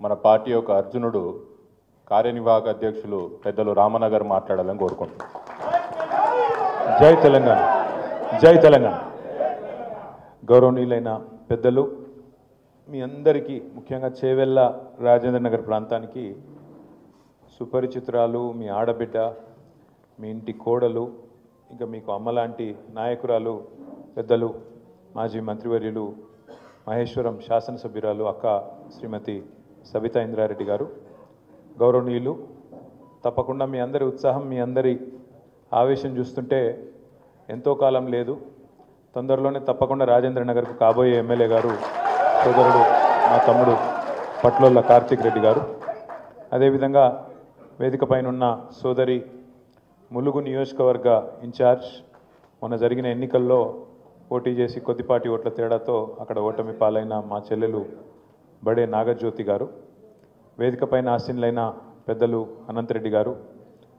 మన పార్టీ యొక్క అర్జునుడు కార్యనిర్వాహక అధ్యక్షులు పెద్దలు రామనగర్ మాట్లాడాలని కోరుకుంటున్నాను. జై తెలంగాణ, జై తెలంగాణ. గౌరవనీయులైన పెద్దలు, మీ అందరికీ ముఖ్యంగా చేవెళ్ళ రాజేంద్ర నగర్ ప్రాంతానికి సుపరిచితురాలు, మీ ఆడబిడ్డ, మీ ఇంటి కోడలు, ఇంకా మీకు అమ్మలాంటి నాయకురాలు, పెద్దలు మాజీ మంత్రివర్యులు మహేశ్వరం శాసనసభ్యురాలు అక్క శ్రీమతి సబితా ఇంద్రారెడ్డి గారు, గౌరవనీయులు, తప్పకుండా మీ అందరి ఉత్సాహం, మీ అందరి ఆవేశం చూస్తుంటే ఎంతో కాలం లేదు, తొందరలోనే తప్పకుండా రాజేంద్ర నగర్కు కాబోయే ఎమ్మెల్యే గారు సోదరుడు మా తమ్ముడు పట్లోళ్ళ కార్తీక్ రెడ్డి గారు, అదేవిధంగా వేదిక పైన ఉన్న సోదరి ములుగు నియోజకవర్గ ఇన్ఛార్జ్, మొన్న జరిగిన ఎన్నికల్లో పోటీ చేసి కొద్దిపాటి ఓట్ల తేడాతో అక్కడ ఓటమి పాలైన మా చెల్లెలు బడే నాగజ్యోతి గారు, వేదిక పైన ఆసీనులైన పెద్దలు అనంతరెడ్డి గారు,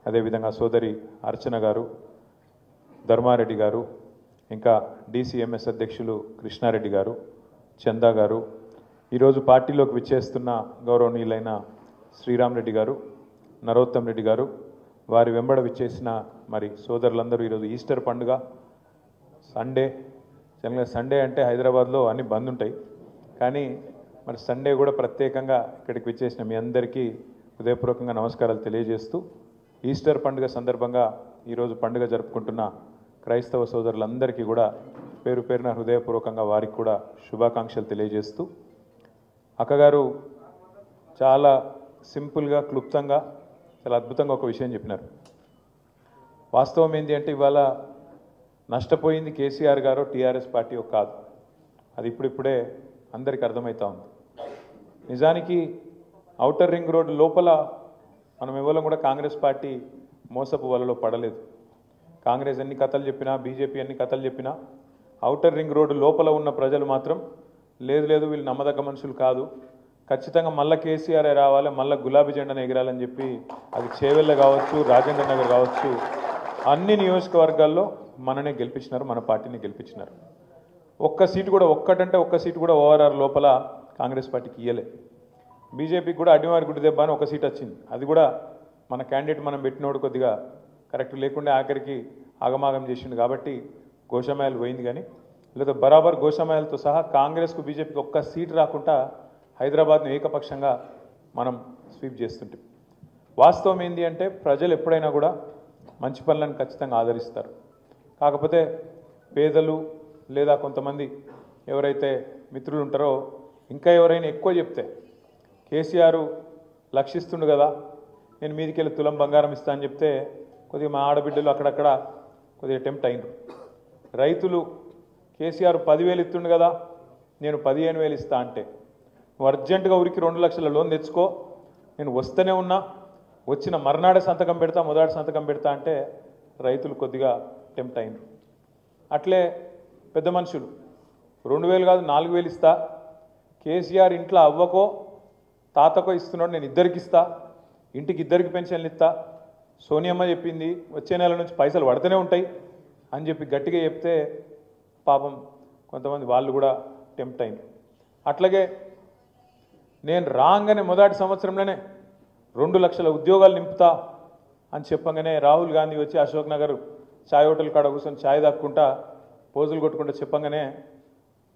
అదేవిధంగా సోదరి అర్చన గారు, ధర్మారెడ్డి గారు, ఇంకా DCMS అధ్యక్షులు కృష్ణారెడ్డి గారు, చందా గారు, ఈరోజు పార్టీలోకి విచ్చేస్తున్న గౌరవనీయులైన శ్రీరామ్ రెడ్డి గారు, నరోత్తం రెడ్డి గారు, వారి వెంబడ విచ్చేసిన మరి సోదరులందరూ, ఈరోజు ఈస్టర్ పండుగ, సండే అంటే హైదరాబాద్లో అన్ని బంద్ ఉంటాయి, కానీ మరి సండే కూడా ప్రత్యేకంగా ఇక్కడికి విచ్చేసిన మీ అందరికీ హృదయపూర్వకంగా నమస్కారాలు తెలియజేస్తూ, ఈస్టర్ పండుగ సందర్భంగా ఈరోజు పండుగ జరుపుకుంటున్న క్రైస్తవ సోదరులందరికీ కూడా పేరు పేరున హృదయపూర్వకంగా వారికి కూడా శుభాకాంక్షలు తెలియజేస్తూ, అక్కగారు చాలా సింపుల్గా, క్లుప్తంగా, చాలా అద్భుతంగా ఒక విషయం చెప్పినారు. వాస్తవం ఏంటి అంటే ఇవాళ నష్టపోయింది కేసీఆర్ గారు, TRS పార్టీ కాదు, అది ఇప్పుడిప్పుడే అందరికీ అర్థమవుతా ఉంది. నిజానికి ఔటర్ రింగ్ రోడ్డు లోపల మనం ఎవరం కూడా కాంగ్రెస్ పార్టీ మోసపు వలలో పడలేదు. కాంగ్రెస్ ఎన్ని కథలు చెప్పినా, బీజేపీ ఎన్ని కథలు చెప్పినా, ఔటర్ రింగ్ రోడ్డు లోపల ఉన్న ప్రజలు మాత్రం లేదు వీళ్ళు నమ్మదగ్గ మనుషులు కాదు, ఖచ్చితంగా మళ్ళీ కేసీఆర్ రావాలి, మళ్ళీ గులాబీ జెండాను ఎగిరాలని చెప్పి, అది చేవెళ్ళ కావచ్చు, రాజేంద్ర నగర్ కావచ్చు, అన్ని నియోజకవర్గాల్లో మననే గెలిపించినారు, మన పార్టీని గెలిపించినారు. ఒక్క సీటు కూడా ORR లోపల కాంగ్రెస్ పార్టీకి ఇయ్యలే. బీజేపీకి కూడా అడ్డిమారి గుడి దెబ్బ అని ఒక సీట్ వచ్చింది, అది కూడా మన క్యాండిడేట్ మనం పెట్టినోడు కొద్దిగా కరెక్ట్ లేకుండా ఆఖరికి ఆగమాగం చేసిండు కాబట్టి గోషామాయలు పోయింది. కానీ లేదా బరాబర్ గోషామాయలతో సహా కాంగ్రెస్కు బీజేపీకి ఒక్క సీటు రాకుండా హైదరాబాద్ను ఏకపక్షంగా మనం స్వీప్ చేస్తుంటాం. వాస్తవం ఏంటి అంటే ప్రజలు ఎప్పుడైనా కూడా మంచి పనులను ఖచ్చితంగా ఆదరిస్తారు. కాకపోతే పేదలు లేదా కొంతమంది ఎవరైతే మిత్రులు ఉంటారో, ఇంకా ఎవరైనా ఎక్కువ చెప్తే, కేసీఆర్ లక్షిస్తుండు కదా, నేను మీదికి వెళ్ళి తులం బంగారం ఇస్తా అని చెప్తే కొద్దిగా మా ఆడబిడ్డలు అక్కడక్కడ కొద్దిగా టెంప్ట్ అయినరు. రైతులు కేసీఆర్ 10,000 ఇస్తుండు కదా, నేను 15,000 ఇస్తా అంటే, నువ్వు అర్జెంటుగా ఊరికి 2 లక్షల లోన్ తెచ్చుకో, నేను వస్తూనే ఉన్నా, వచ్చిన మర్నాడే సంతకం పెడతా, మొదటి సంతకం పెడతా అంటే రైతులు కొద్దిగా టెంప్ట్ అయినరు. అట్లే పెద్ద మనుషులు 2,000 కాదు 4,000 ఇస్తా, కేసీఆర్ ఇంట్లో అవ్వకో తాతకో ఇస్తున్నాడు, నేను ఇద్దరికి ఇస్తా, ఇంటికి 2 పెన్షన్లు ఇస్తా, సోనియమ్మ చెప్పింది వచ్చే నెల నుంచి పైసలు పడుతూనే ఉంటాయి అని చెప్పి గట్టిగా చెప్తే పాపం కొంతమంది వాళ్ళు కూడా టెంప్ట్ అయినారు. అట్లాగే నేను రాగానే మొదటి సంవత్సరంలోనే 2 లక్షల ఉద్యోగాలు నింపుతా అని చెప్పగానే రాహుల్ గాంధీ వచ్చి అశోక్ నగర్ ఛాయ్ హోటల్ కాడ కూర్చొని ఛాయ్ దాక్కుంటా పోజులు కొట్టుకుంటూ చెప్పగానే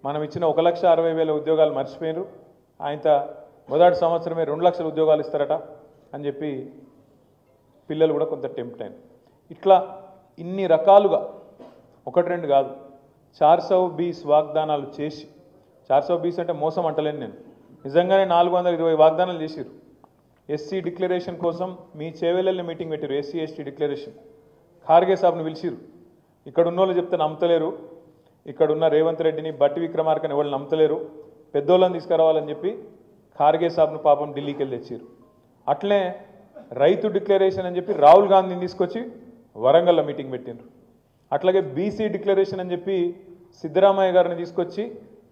మనం ఇచ్చిన 1,60,000 ఉద్యోగాలు మర్చిపోయినారు, ఆయన మొదటి సంవత్సరమే 2 లక్షల ఉద్యోగాలు ఇస్తారట అని చెప్పి పిల్లలు కూడా కొంత టెంప్ట్ అయినారు. ఇట్లా ఇన్ని రకాలుగా 1-2 కాదు 420 వాగ్దానాలు చేసి, 420 అంటే మోసం అంటలేను నేను, నిజంగానే 420 వాగ్దానాలు చేసిరు. ఎస్సీ డిక్లరేషన్ కోసం మీ చేవెళ్ళని మీటింగ్ పెట్టారు, SC ST డిక్లరేషన్. ఖార్గే సాబ్ను పిలిచిరు, ఇక్కడ ఉన్న వాళ్ళు చెప్తే నమ్మతలేరు, ఇక్కడున్న రేవంత్ రెడ్డిని, బట్టి విక్రమార్కని ఎవరు నమ్మతలేరు, పెద్దోళ్ళని తీసుకురావాలని చెప్పి ఖార్గే సాబ్ను పాపం ఢిల్లీకి వెళ్ళి తెచ్చారు. అట్లే రైతు డిక్లరేషన్ అని చెప్పి రాహుల్ గాంధీని తీసుకొచ్చి వరంగల్లో మీటింగ్ పెట్టినారు. అట్లాగే BC డిక్లరేషన్ అని చెప్పి సిద్ధరామయ్య గారిని తీసుకొచ్చి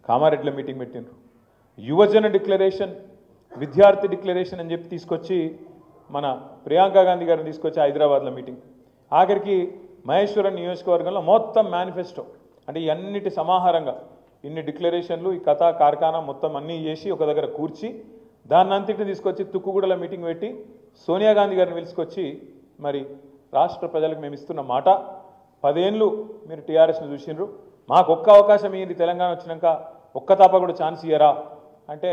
కామారెడ్డిలో మీటింగ్ పెట్టినారు. యువజన డిక్లరేషన్, విద్యార్థి డిక్లరేషన్ అని చెప్పి తీసుకొచ్చి మన ప్రియాంక గాంధీ గారిని తీసుకొచ్చి హైదరాబాద్లో మీటింగ్. ఆఖరికి మహేశ్వరం నియోజకవర్గంలో మొత్తం మేనిఫెస్టో అంటే అన్నిటి సమాహారంగా ఇన్ని డిక్లరేషన్లు, ఈ కథ కార్ఖానా మొత్తం అన్నీ చేసి ఒక దగ్గర కూర్చి దాన్ని అంతటిని తీసుకొచ్చి తుక్కుగూడలో మీటింగ్ పెట్టి సోనియా గాంధీ గారిని పిలుచుకొచ్చి మరి రాష్ట్ర ప్రజలకు మేము ఇస్తున్న మాట 10 ఏళ్ళు మీరు టీఆర్ఎస్ను చూసిండ్రు, మాకు ఒక్క అవకాశం ఇయ్యండి, తెలంగాణ వచ్చినాక ఒక్క తాప కూడా ఛాన్స్ ఇయ్యరా అంటే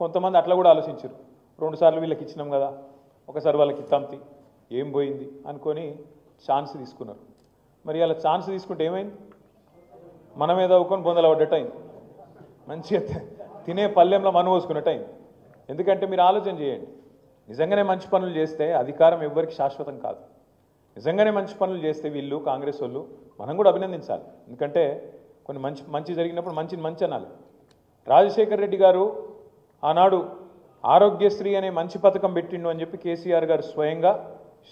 కొంతమంది అట్లా కూడా ఆలోచించారు. 2 సార్లు వీళ్ళకి ఇచ్చినాం కదా, ఒకసారి వాళ్ళకి ఇత్తాంతి ఏం పోయింది అనుకొని ఛాన్స్ తీసుకున్నారు. మరి అలా ఛాన్స్ తీసుకుంటే ఏమైంది? మనమే చదువుకొని బొందల పడ్డట్టు అయింది, మంచిగా తినే పల్లెంలో మను పోసుకున్నట్టు అయింది. ఎందుకంటే మీరు ఆలోచన చేయండి, నిజంగానే మంచి పనులు చేస్తే అధికారం ఎవ్వరికి శాశ్వతం కాదు. నిజంగానే మంచి పనులు చేస్తే వీళ్ళు కాంగ్రెస్ వాళ్ళు మనం కూడా అభినందించాలి. ఎందుకంటే కొన్ని మంచి జరిగినప్పుడు మంచి అనాలి. రాజశేఖర్ రెడ్డి గారు ఆనాడు ఆరోగ్యశ్రీ అనే మంచి పథకం పెట్టిండు అని చెప్పి కేసీఆర్ గారు స్వయంగా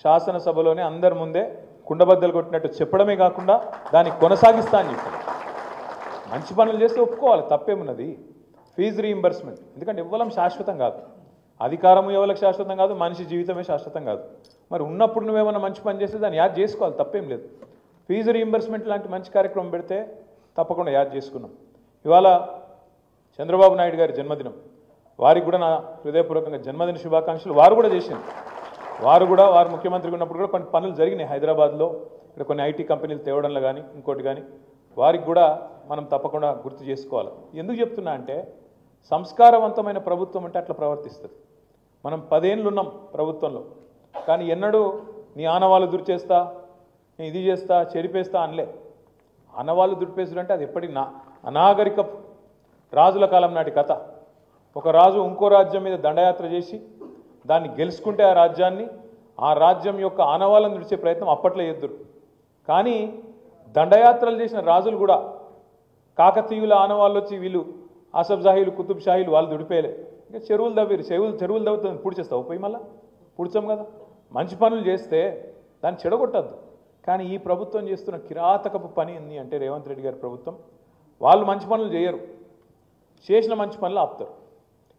శాసనసభలోనే అందరి ముందే కుండబద్దలు కొట్టినట్టు చెప్పడమే కాకుండా దాన్ని కొనసాగిస్తా అని చెప్పారు. మంచి పనులు చేస్తే ఒప్పుకోవాలి, తప్పేమున్నది. ఫీజు రీయింబర్స్మెంట్, ఎందుకంటే ఇవ్వలం శాశ్వతం కాదు, అధికారము ఎవరికి శాశ్వతం కాదు, మనిషి జీవితమే శాశ్వతం కాదు. మరి ఉన్నప్పుడు నువ్వేమన్నా మంచి పని చేస్తే దాన్ని యాద్ చేసుకోవాలి, తప్పేం లేదు. ఫీజు రీయింబర్స్మెంట్ లాంటి మంచి కార్యక్రమం పెడితే తప్పకుండా యాద్ చేసుకున్నాం. ఇవాళ చంద్రబాబు నాయుడు గారి జన్మదినం, వారికి కూడా నా హృదయపూర్వకంగా జన్మదిన శుభాకాంక్షలు. వారు కూడా చేసింది, వారు ముఖ్యమంత్రిగా ఉన్నప్పుడు కూడా కొన్ని పనులు జరిగినాయి హైదరాబాద్లో, ఇక్కడ కొన్ని ఐటీ కంపెనీలు తేవడంలో కానీ ఇంకోటి కానీ, వారికి కూడా మనం తప్పకుండా గుర్తు చేసుకోవాలి. ఎందుకు చెప్తున్నా అంటే సంస్కారవంతమైన ప్రభుత్వం అంటే అట్లా ప్రవర్తిస్తుంది. మనం 10 ఏళ్ళు ఉన్నాం ప్రభుత్వంలో, కానీ ఎన్నడూ నీ ఆనవాళ్ళు దుర్చేస్తా, నీ ఇది చేస్తా, చెరిపేస్తా అనలే. ఆనవాళ్ళు దుర్పేసుడు అంటే అది ఎప్పటికీ అనాగరిక రాజుల కాలం నాటి కథ. ఒక రాజు ఇంకో రాజ్యం మీద దండయాత్ర చేసి దాన్ని గెలుచుకుంటే ఆ రాజ్యం యొక్క ఆనవాళ్ళను విడిచే ప్రయత్నం అప్పట్లో ఎదురు. కానీ దండయాత్రలు చేసిన రాజులు కూడా కాకతీయుల ఆనవాళ్ళు వచ్చి వీళ్ళు ఆసఫ్ జాహీలు, కుతుబ్ షాహీలు వాళ్ళు దుడిపేయలే. ఇంకా చెరువులు దవ్విరు, చెరువులు దవ్వుతుంది, పుడిచేస్తావు పోయి మళ్ళీ పుడిచాం కదా. మంచి పనులు చేస్తే దాన్ని చెడగొట్టద్దు. కానీ ఈ ప్రభుత్వం చేస్తున్న కిరాతకపు పని ఏంది అంటే రేవంత్ రెడ్డి గారి ప్రభుత్వం, వాళ్ళు మంచి పనులు చేయరు, చేసిన మంచి పనులు ఆపుతారు.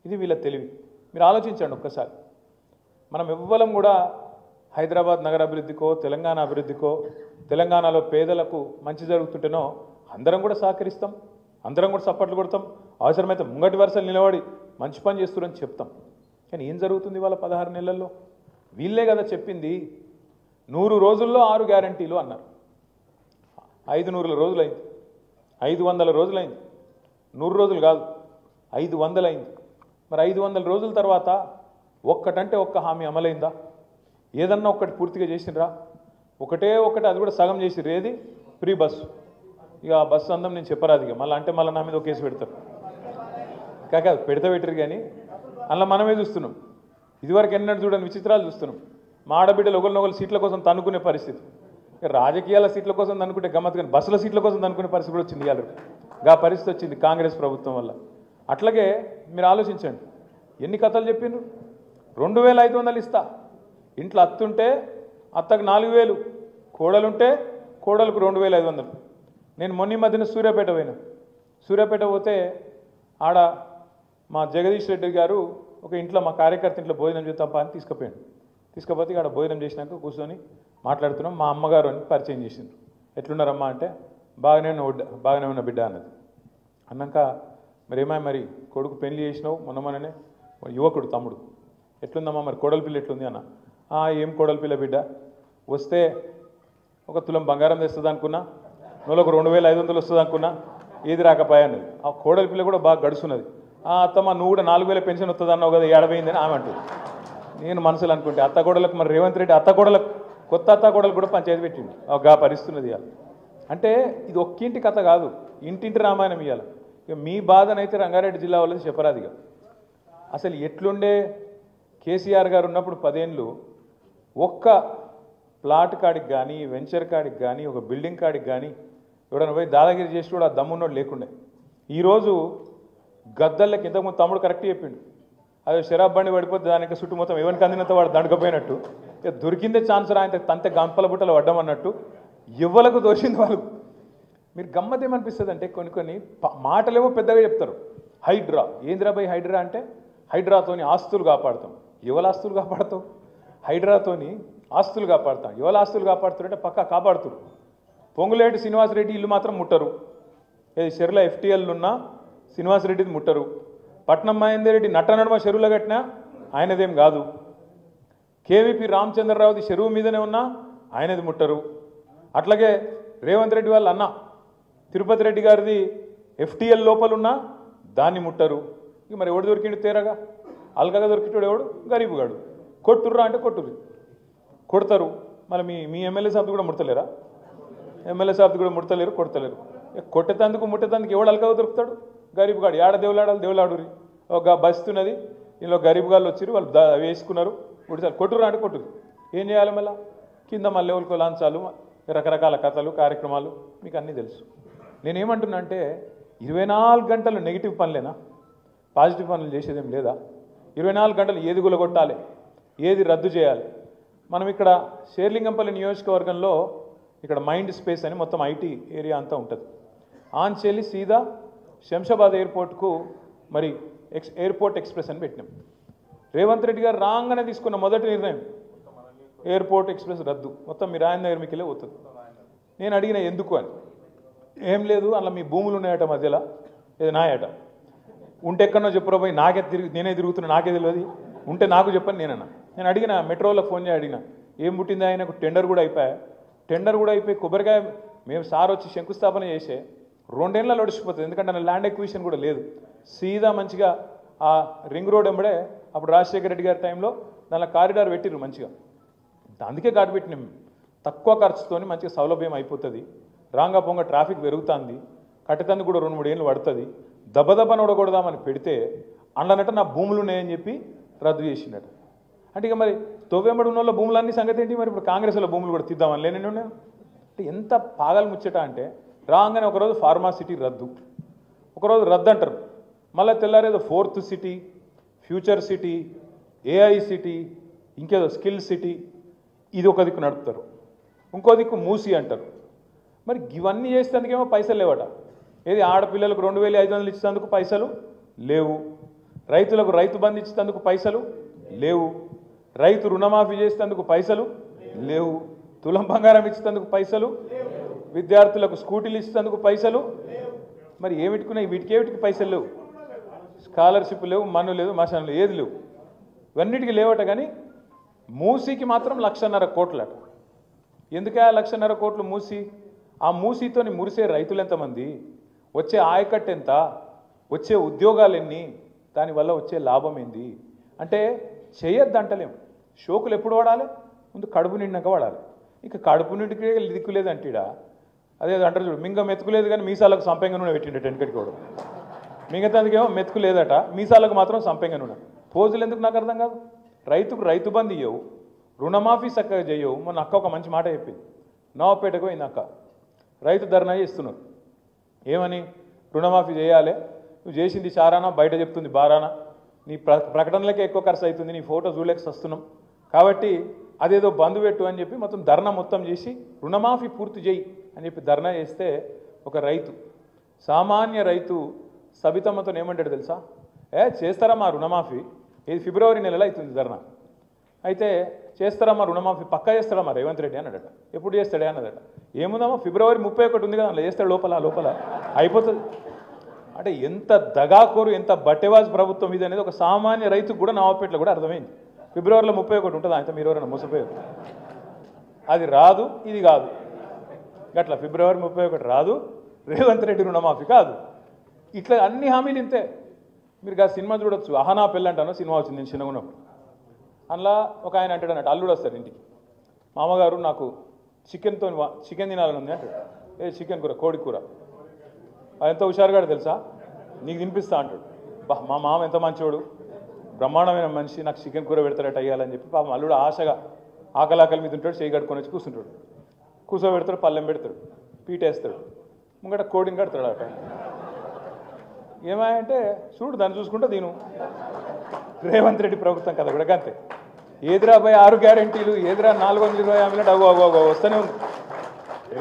ఇది వీళ్ళ తెలివి. మీరు ఆలోచించండి ఒక్కసారి. మనం ఎవ్వరం కూడా హైదరాబాద్ నగర అభివృద్ధికో తెలంగాణ అభివృద్ధికో, తెలంగాణలో పేదలకు మంచి జరుగుతుంటేనో అందరం కూడా సహకరిస్తాం, అందరం కూడా సపోర్ట్లు కొడతాం, అవసరమైతే ముంగటి వరుసలు నిలబడి మంచి పని చేస్తున్నారని చెప్తాం. కానీ ఏం జరుగుతుంది వాళ్ళ 16 నెలల్లో? వీళ్ళే కదా చెప్పింది 100 రోజుల్లో 6 గ్యారంటీలు అన్నారు. 500 రోజులైంది, 500 రోజులైంది, 100 రోజులు కాదు 500 అయింది. మరి 500 రోజుల తర్వాత ఒక్కటంటే ఒక్క హామీ అమలైందా? ఏదన్నా ఒక్కటి పూర్తిగా చేసినరా? ఒకటే అది కూడా సగం చేసిర్రు. ఏది? Free bus. ఇక ఆ బస్సు అందం నేను చెప్పరాదు, ఇక మళ్ళీ నా మీద ఒక కేసు పెడతారు. కాదు పెట్టరు కానీ అలా మనమే చూస్తున్నాం. ఇదివరకు ఎన్నడూ చూడని విచిత్రాలు చూస్తున్నాం. మా ఆడబిడ్డలు ఒకరినొకరు సీట్ల కోసం తన్నుకునే పరిస్థితి. ఇక రాజకీయాల సీట్ల కోసం తన్నుకుంటే గమ్మత్, కానీ బస్సుల సీట్ల కోసం తన్నుకునే పరిస్థితి కూడా వచ్చింది. ఇవాళ పరిస్థితి వచ్చింది కాంగ్రెస్ ప్రభుత్వం వల్ల. అట్లాగే మీరు ఆలోచించండి, ఎన్ని కథలు చెప్పిండ్రు. 2500 ఇస్తా, ఇంట్లో అత్తుంటే అత్తకు 4000, కోడలుంటే కోడలకు 2500. నేను మొన్న మధ్యన సూర్యాపేట పోతే ఆడ మా జగదీష్ రెడ్డి గారు ఒక ఇంట్లో మా కార్యకర్త ఇంట్లో భోజనం చేద్దాం అని తీసుకుపోతే ఆడ భోజనం చేసినాక కూర్చొని మాట్లాడుతున్నాం. మా అమ్మగారు అని పరిచయం చేసిండ్రు. ఎట్లున్నారమ్మా అంటే బాగానే ఉన్న బిడ్డ అన్నది. అన్నాక మరి కొడుకు పెళ్లి చేసినావు మొన్ననే, యువకుడు తమ్ముడు, ఎట్లుందమ్మా మరి కోడలి పిల్ల ఎట్లుంది అన్న. ఏం కోడలి పిల్ల బిడ్డ, వస్తే ఒక తులం బంగారం తెస్తుంది అనుకున్నా, నెలకు 2500 వస్తుంది అనుకున్నా, ఏది రాకపోయా అన్నది. ఆ కోడలి పిల్ల కూడా బాగా గడుస్తున్నది. అత్తమ్మ నువ్వు కూడా 4000 పెన్షన్ వస్తుంది అన్నావు కదా, ఏడబోయిందని ఆమె అంటుంది. నేను మనసులు అనుకుంటే అత్తగోడలకు మరి రేవంత్ రెడ్డి కొత్త అత్తగోడలకు కూడా పంచాయతీ పెట్టింది. గా పరిస్తున్నది ఇవాళ. అంటే ఇది ఒక్కింటి కథ కాదు, ఇంటింటి రామాయణం ఇవ్వాలి. ఇక మీ బాధనైతే రంగారెడ్డి జిల్లా వాళ్ళది చెప్పరాదిగా. అసలు ఎట్లుండే కేసీఆర్ గారు ఉన్నప్పుడు 10 ఏళ్ళు ఒక్క ప్లాట్ కాడికి కానీ, వెంచర్ కాడికి కానీ, ఒక బిల్డింగ్ కాడికి కానీ ఎవడన్నా పోయి దాదాగిరి చేసి కూడా ఆ దమ్మున్నోడు లేకుండే. ఈరోజు గద్దళ్ళకి ఇంతకుముందు తమ్ముడు కరెక్ట్ చెప్పిండు, అదే షరాబ్ బండి పడిపోతే దానికి చుట్టూ మొత్తం ఎవరికి అందినంత వాడు దండకపోయినట్టు, ఇక దొరికిందే ఛాన్స్ ఆయన తంతే గంపల బుట్టలు పడ్డామన్నట్టు ఎవ్వలకు దోషింది వాళ్ళు. మీరు గమ్మత్ ఏమనిపిస్తుంది అంటే కొన్ని మాటలేమో పెద్దగా చెప్తారు. హైడ్రా ఏంద్రా బై హైడ్రా అంటే, హైడ్రాతోని ఆస్తులు కాపాడుతాం. ఎవల ఆస్తులు కాపాడుతావు? హైడ్రాతోని ఆస్తులు కాపాడుతాం. ఎవల ఆస్తులు కాపాడుతారంటే పక్కా కాపాడుతురు. పొంగులేటి శ్రీనివాసరెడ్డి ఇల్లు మాత్రం ముట్టరు. ఏది షెర్ల FTL ఉన్న శ్రీనివాసరెడ్డిది ముట్టరు. పట్నం మహేందర్ రెడ్డి నట్టనడమ చెరువులో కట్టినా ఆయనదేం కాదు. కేవీపీ రామచంద్రరావుది చెరువు మీదనే ఉన్నా ఆయనది ముట్టరు. అట్లాగే రేవంత్ రెడ్డి వాళ్ళ అన్న తిరుపతి రెడ్డి గారిది FTL లోపలున్నా దాన్ని ముట్టరు. ఇక మరి ఎవడు దొరికిండు తేరగా? అల్కగా దొరికిటాడు ఎవడు? గరీబుగాడు. కొట్టుర్రా అంటే కొట్టుర్రు, కొడతారు. మళ్ళీ మీ ఎమ్మెల్యే సాబ్ది కూడా ముడతలేరా? ఎమ్మెల్యే సాబ్ది కూడా ముడతలేరు, కొడతలేరు. కొట్టేతందుకు ముట్టేతందుకు ఎవడు అల్కగా దొరుకుతాడు? గరీబుగాడు. ఏడ దేవులాడాలి? దేవులాడురి. ఒక బస్తున్నది, ఇందులో గరీబుగాళ్ళు వచ్చి వాళ్ళు వేసుకున్నారు, ముడిచారు. కొట్టుర్రా అంటే కొట్టురు. ఏం చేయాలి మళ్ళీ? కింద మళ్ళీ ఎవరికో లాంచాలు, రకరకాల కథలు, కార్యక్రమాలు మీకు అన్నీ తెలుసు. నేనేమంటున్నా అంటే 24 గంటలు నెగిటివ్ పనులేనా? పాజిటివ్ పనులు చేసేదేం లేదా? 24 గంటలు ఏది గులగొట్టాలి, ఏది రద్దు చేయాలి? మనం ఇక్కడ షేర్లింగంపల్లి నియోజకవర్గంలో ఇక్కడ మైండ్ స్పేస్ అని మొత్తం ఐటీ ఏరియా అంతా ఉంటుంది. ఆన్చెల్లి సీదా శంషాబాద్ ఎయిర్పోర్ట్కు మరి ఎయిర్పోర్ట్ ఎక్స్ప్రెస్ అని పెట్టినాం. రేవంత్ రెడ్డి గారు రాగానే తీసుకున్న మొదటి నిర్ణయం ఎయిర్పోర్ట్ ఎక్స్ప్రెస్ రద్దు. మొత్తం మీరు ఆయన దగ్గర మీకెళ్ళే పోతుంది. నేను అడిగిన ఎందుకు అని. ఏం లేదు, అలా మీ భూములు ఉన్నాయట మధ్యలో, ఇది నాయట. ఉంటే ఎక్కడో చెప్పురా పోయి నేనే తిరుగుతున్నా, నాకే తెలియదు. ఉంటే నాకు చెప్పని నేనన్నా. నేను అడిగిన, మెట్రోలో ఫోన్ చేసి అడిగిన, ఏం పుట్టింది ఆయనకు? టెండర్ కూడా అయిపోయి కొబ్బరికాయ మేము సార్ వచ్చి శంకుస్థాపన చేసే 2 ఏళ్ళలో ఒడిచిపోతుంది. ఎందుకంటే నా ల్యాండ్ ఎక్విజిషన్ కూడా లేదు. సీదా మంచిగా ఆ రింగ్ రోడ్ వెంబడే అప్పుడు రాజశేఖర రెడ్డి గారి టైంలో దానిలో కారిడార్ పెట్టిర్రు మంచిగా. అందుకే ఘాటు పెట్టినాం. తక్కువ ఖర్చుతోని మంచిగా సౌలభ్యం అయిపోతుంది. రాంగా పొంగ ట్రాఫిక్ పెరుగుతుంది. కట్టేతందుకు కూడా 2-3 ఏళ్ళు పడుతుంది. దెబ్బని ఉడగొడదామని పెడితే అండ్లనట నా భూములు ఉన్నాయని చెప్పి రద్దు చేసినట. అంటే ఇక మరి తొవ్వెంబడి ఉన్న వాళ్ళ భూములన్నీ సంగతి ఏంటి? మరి ఇప్పుడు కాంగ్రెస్లో భూములు కూడా తీద్దామని లేనండి ఉన్నాయి. అంటే ఎంత పాగలు ముచ్చట అంటే రాగానే ఒకరోజు ఫార్మాసిటీ రద్దు, ఒకరోజు రద్దు అంటారు. మళ్ళీ తెల్లారేదో 4th city, future city, AI city, ఇంకేదో స్కిల్ సిటీ, ఇది ఒక దిక్కు నడుపుతారు. ఇంకో దిక్కు మూసి అంటారు. మరి ఇవన్నీ చేసేందుకేమో పైసలు లేవట. ఏది ఆడపిల్లలకు 2500 ఇచ్చేందుకు పైసలు లేవు, రైతులకు రైతు బంధు ఇచ్చేందుకు పైసలు లేవు, రైతు రుణమాఫీ చేసేందుకు పైసలు లేవు, తులం బంగారం ఇచ్చేందుకు పైసలు, విద్యార్థులకు స్కూటీలు ఇచ్చేందుకు పైసలు. మరి ఏమిటికున్నాయి? వీటికి పైసలు లేవు. స్కాలర్షిప్ లేవు, మన్ను లేదు, మశానం ఏది లేవు. ఇవన్నిటికీ లేవట. కానీ మూసీకి మాత్రం 1,50,000 కోట్లట. ఎందుకే 1,50,000 కోట్లు మూసి? ఆ మూసీతోని మురిసే రైతులు ఎంతమంది, వచ్చే ఆయకట్టు ఎంత, వచ్చే ఉద్యోగాలు ఎన్ని, దానివల్ల వచ్చే లాభం ఏంది అంటే చేయొద్దు అంటలేం. షోకులు ఎప్పుడు వాడాలి? ముందు కడుపు నిండాక వాడాలి. ఇక కడుపు నిండికే దిక్కులేదంటీడా. అదే అంటారు చూడు, మింగ మెతుకులేదు కానీ మీసాలకు సంపెంగ నూనె పెట్టిండే టెన్కటికి కూడా. మిగతాందుకేమో మెతుకు లేదట, మీసాలకు మాత్రం సంపెంగ నూనె. పోజులు ఎందుకు నాకు అర్థం కాదు. రైతుకు రైతు బంధు ఇవ్వవు, రుణమాఫీ చక్కగా చేయవు. మొన్న అక్క ఒక మంచి మాట చెప్పింది. నవాపేటకు పోయింది అక్క, రైతు ధర్నా చేస్తున్నారు. ఏమని? రుణమాఫీ చేయాలి, నువ్వు చేసింది చారానా, బయట చెప్తుంది బారానా, నీ ప్రకటనలకే ఎక్కువ ఖర్చు అవుతుంది, నీ ఫోటో చూడలేక వస్తున్నాం కాబట్టి అదేదో బంధు పెట్టు అని చెప్పి మొత్తం ధర్నా మొత్తం చేసి రుణమాఫీ పూర్తి చేయి అని చెప్పి ధర్నా చేస్తే ఒక రైతు, సామాన్య రైతు సబితమ్మతో ఏమంటాడు తెలుసా? చేస్తారమ్మా రుణమాఫీ, ఇది ఫిబ్రవరి నెలలో అవుతుంది ధర్నా. అయితే చేస్తారమ్మా రుణమాఫీ, పక్కా చేస్తాడమ్మా రేవంత్ రెడ్డి అన్నాడట. ఎప్పుడు చేస్తాడే అన్నదట. ఏముందమ్మా ఫిబ్రవరి 31 ఉంది కదా, అందులో చేస్తాడు, లోపల అయిపోతుంది. అంటే ఎంత దగాకోరు, ఎంత బట్టెవాజ్ ప్రభుత్వం ఇది అనేది ఒక సామాన్య రైతుకు కూడా నవాపేటలో కూడా అర్థమైంది. ఫిబ్రవరిలో 31 ఉంటుంది, అంత మీరు ఎవరైనా మోసపోయారు. అది రాదు, ఇది కాదు. గట్లా ఫిబ్రవరి 31 రాదు, రేవంత్ రెడ్డి రుణమాఫీ కాదు. ఇట్లా అన్ని హామీలు ఇంతే. మీరు ఆ సినిమా చూడొచ్చు, అహనా పెళ్ళి అంటాను సినిమా వచ్చింది నేను చిన్నగా ఉన్నప్పుడు. అందులో ఒక ఆయన అంటాడు అన్నట్టు, అల్లుడు వస్తాడు ఇంటికి, మామగారు నాకు చికెన్ తినాలని ఉంది అంటాడు. చికెన్ కూర, కోడి కూర. అది ఎంత హుషారుగా తెలుసా, నీకు తినిపిస్తా అంటాడు. మా మామ ఎంత మంచివాడు, బ్రహ్మాండమైన మనిషి, నాకు చికెన్ కూర పెడతాడట అయ్యాలని చెప్పి పాపం అల్లుడు ఆశగా ఆకలి మీద ఉంటాడు, చేయి కట్టుకొని వచ్చి కూర్చుంటాడు. కూర్చోబెడతాడు, పళ్ళెం పెడతాడు, పీటేస్తాడు, ముంగట కోడిని కడతాడు అట. ఏమాయంటే చూడు, దాన్ని చూసుకుంటే దీను రేవంత్ రెడ్డి ప్రభుత్వం కదా కూడా అంతే. ఏదిరా 6 గ్యారెంటీలు, ఏదిరా 420 హామీలు, అగో వస్తూనే ఉంది.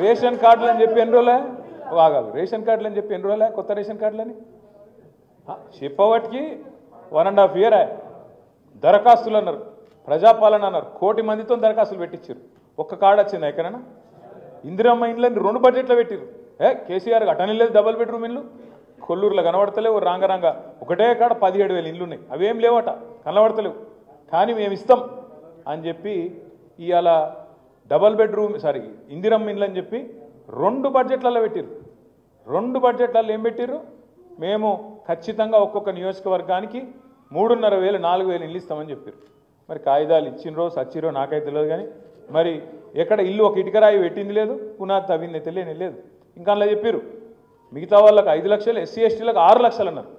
రేషన్ కార్డులు అని చెప్పి ఎన్ని రోజులే ఆగాలి, రేషన్ కార్డులు అని చెప్పి ఎన్ని రోజులే కొత్త రేషన్ కార్డులని చెప్పబట్టికి 1.5 year. దరఖాస్తులు అన్నారు, ప్రజాపాలన అన్నారు, 1 కోటి మందితో దరఖాస్తులు పెట్టించారు. ఒక్క కార్డు వచ్చిందా ఎక్కడైనా? ఇందిరమ్మ ఇండ్లని 2 బడ్జెట్లో పెట్టిరు. కేసీఆర్ అటని లేదు, డబుల్ బెడ్రూమ్ ఇల్లు కొల్లూరులో కనబడతలేవు, రాంగ ఒకటే కాడ 17,000 ఇండ్లు ఉన్నాయి, అవేం లేవట, కనబడతలేవు. కానీ మేము ఇస్తాం అని చెప్పి ఇవాళ డబల్ బెడ్రూమ్ ఇందిరమ్మ ఇండ్లు అని చెప్పి 2 బడ్జెట్లలో పెట్టిర్రు. 2 బడ్జెట్లలో ఏం పెట్టిర్రు? మేము ఖచ్చితంగా ఒక్కొక్క నియోజకవర్గానికి 3,500 4,000 ఇండ్లు ఇస్తామని చెప్పారు. మరి కాగితాలు ఇచ్చినరో సచ్చిరో నాకైతే తెలియదు. కానీ మరి ఎక్కడ ఇల్లు ఒక ఇటుకరాయి పెట్టింది లేదు, పునాది తవ్వింది తెలియని లేదు. ఇంకా అలా చెప్పారు మిగతా వాళ్ళకి 5 లక్షలు, ఎస్సీ ఎస్టీలకు 6 లక్షలు అన్నారు.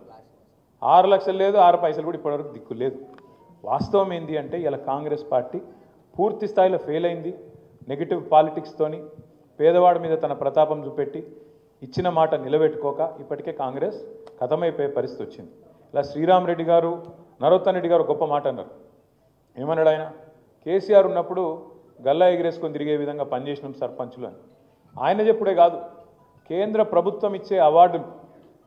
6 లక్షలు లేదు, 6 పైసలు కూడా ఇప్పటివరకు దిక్కు లేదు. వాస్తవం ఏంటి అంటే ఇలా కాంగ్రెస్ పార్టీ పూర్తి స్థాయిలో ఫెయిల్ అయింది. నెగిటివ్ పాలిటిక్స్తోని పేదవాడి మీద తన ప్రతాపం చూపెట్టి ఇచ్చిన మాట నిలబెట్టుకోక ఇప్పటికే కాంగ్రెస్ ఖతమైపోయే పరిస్థితి వచ్చింది. ఇలా శ్రీరామ్ రెడ్డి గారు, నరోత్తన్ రెడ్డి గారు గొప్ప మాట అన్నారు. ఏమన్నాడు ఆయన? కేసీఆర్ ఉన్నప్పుడు గల్లా ఎగిరేసుకొని తిరిగే విధంగా పనిచేసినాం సర్పంచులు అని. ఆయన చెప్పుడే కాదు, కేంద్ర ప్రభుత్వం ఇచ్చే అవార్డులు,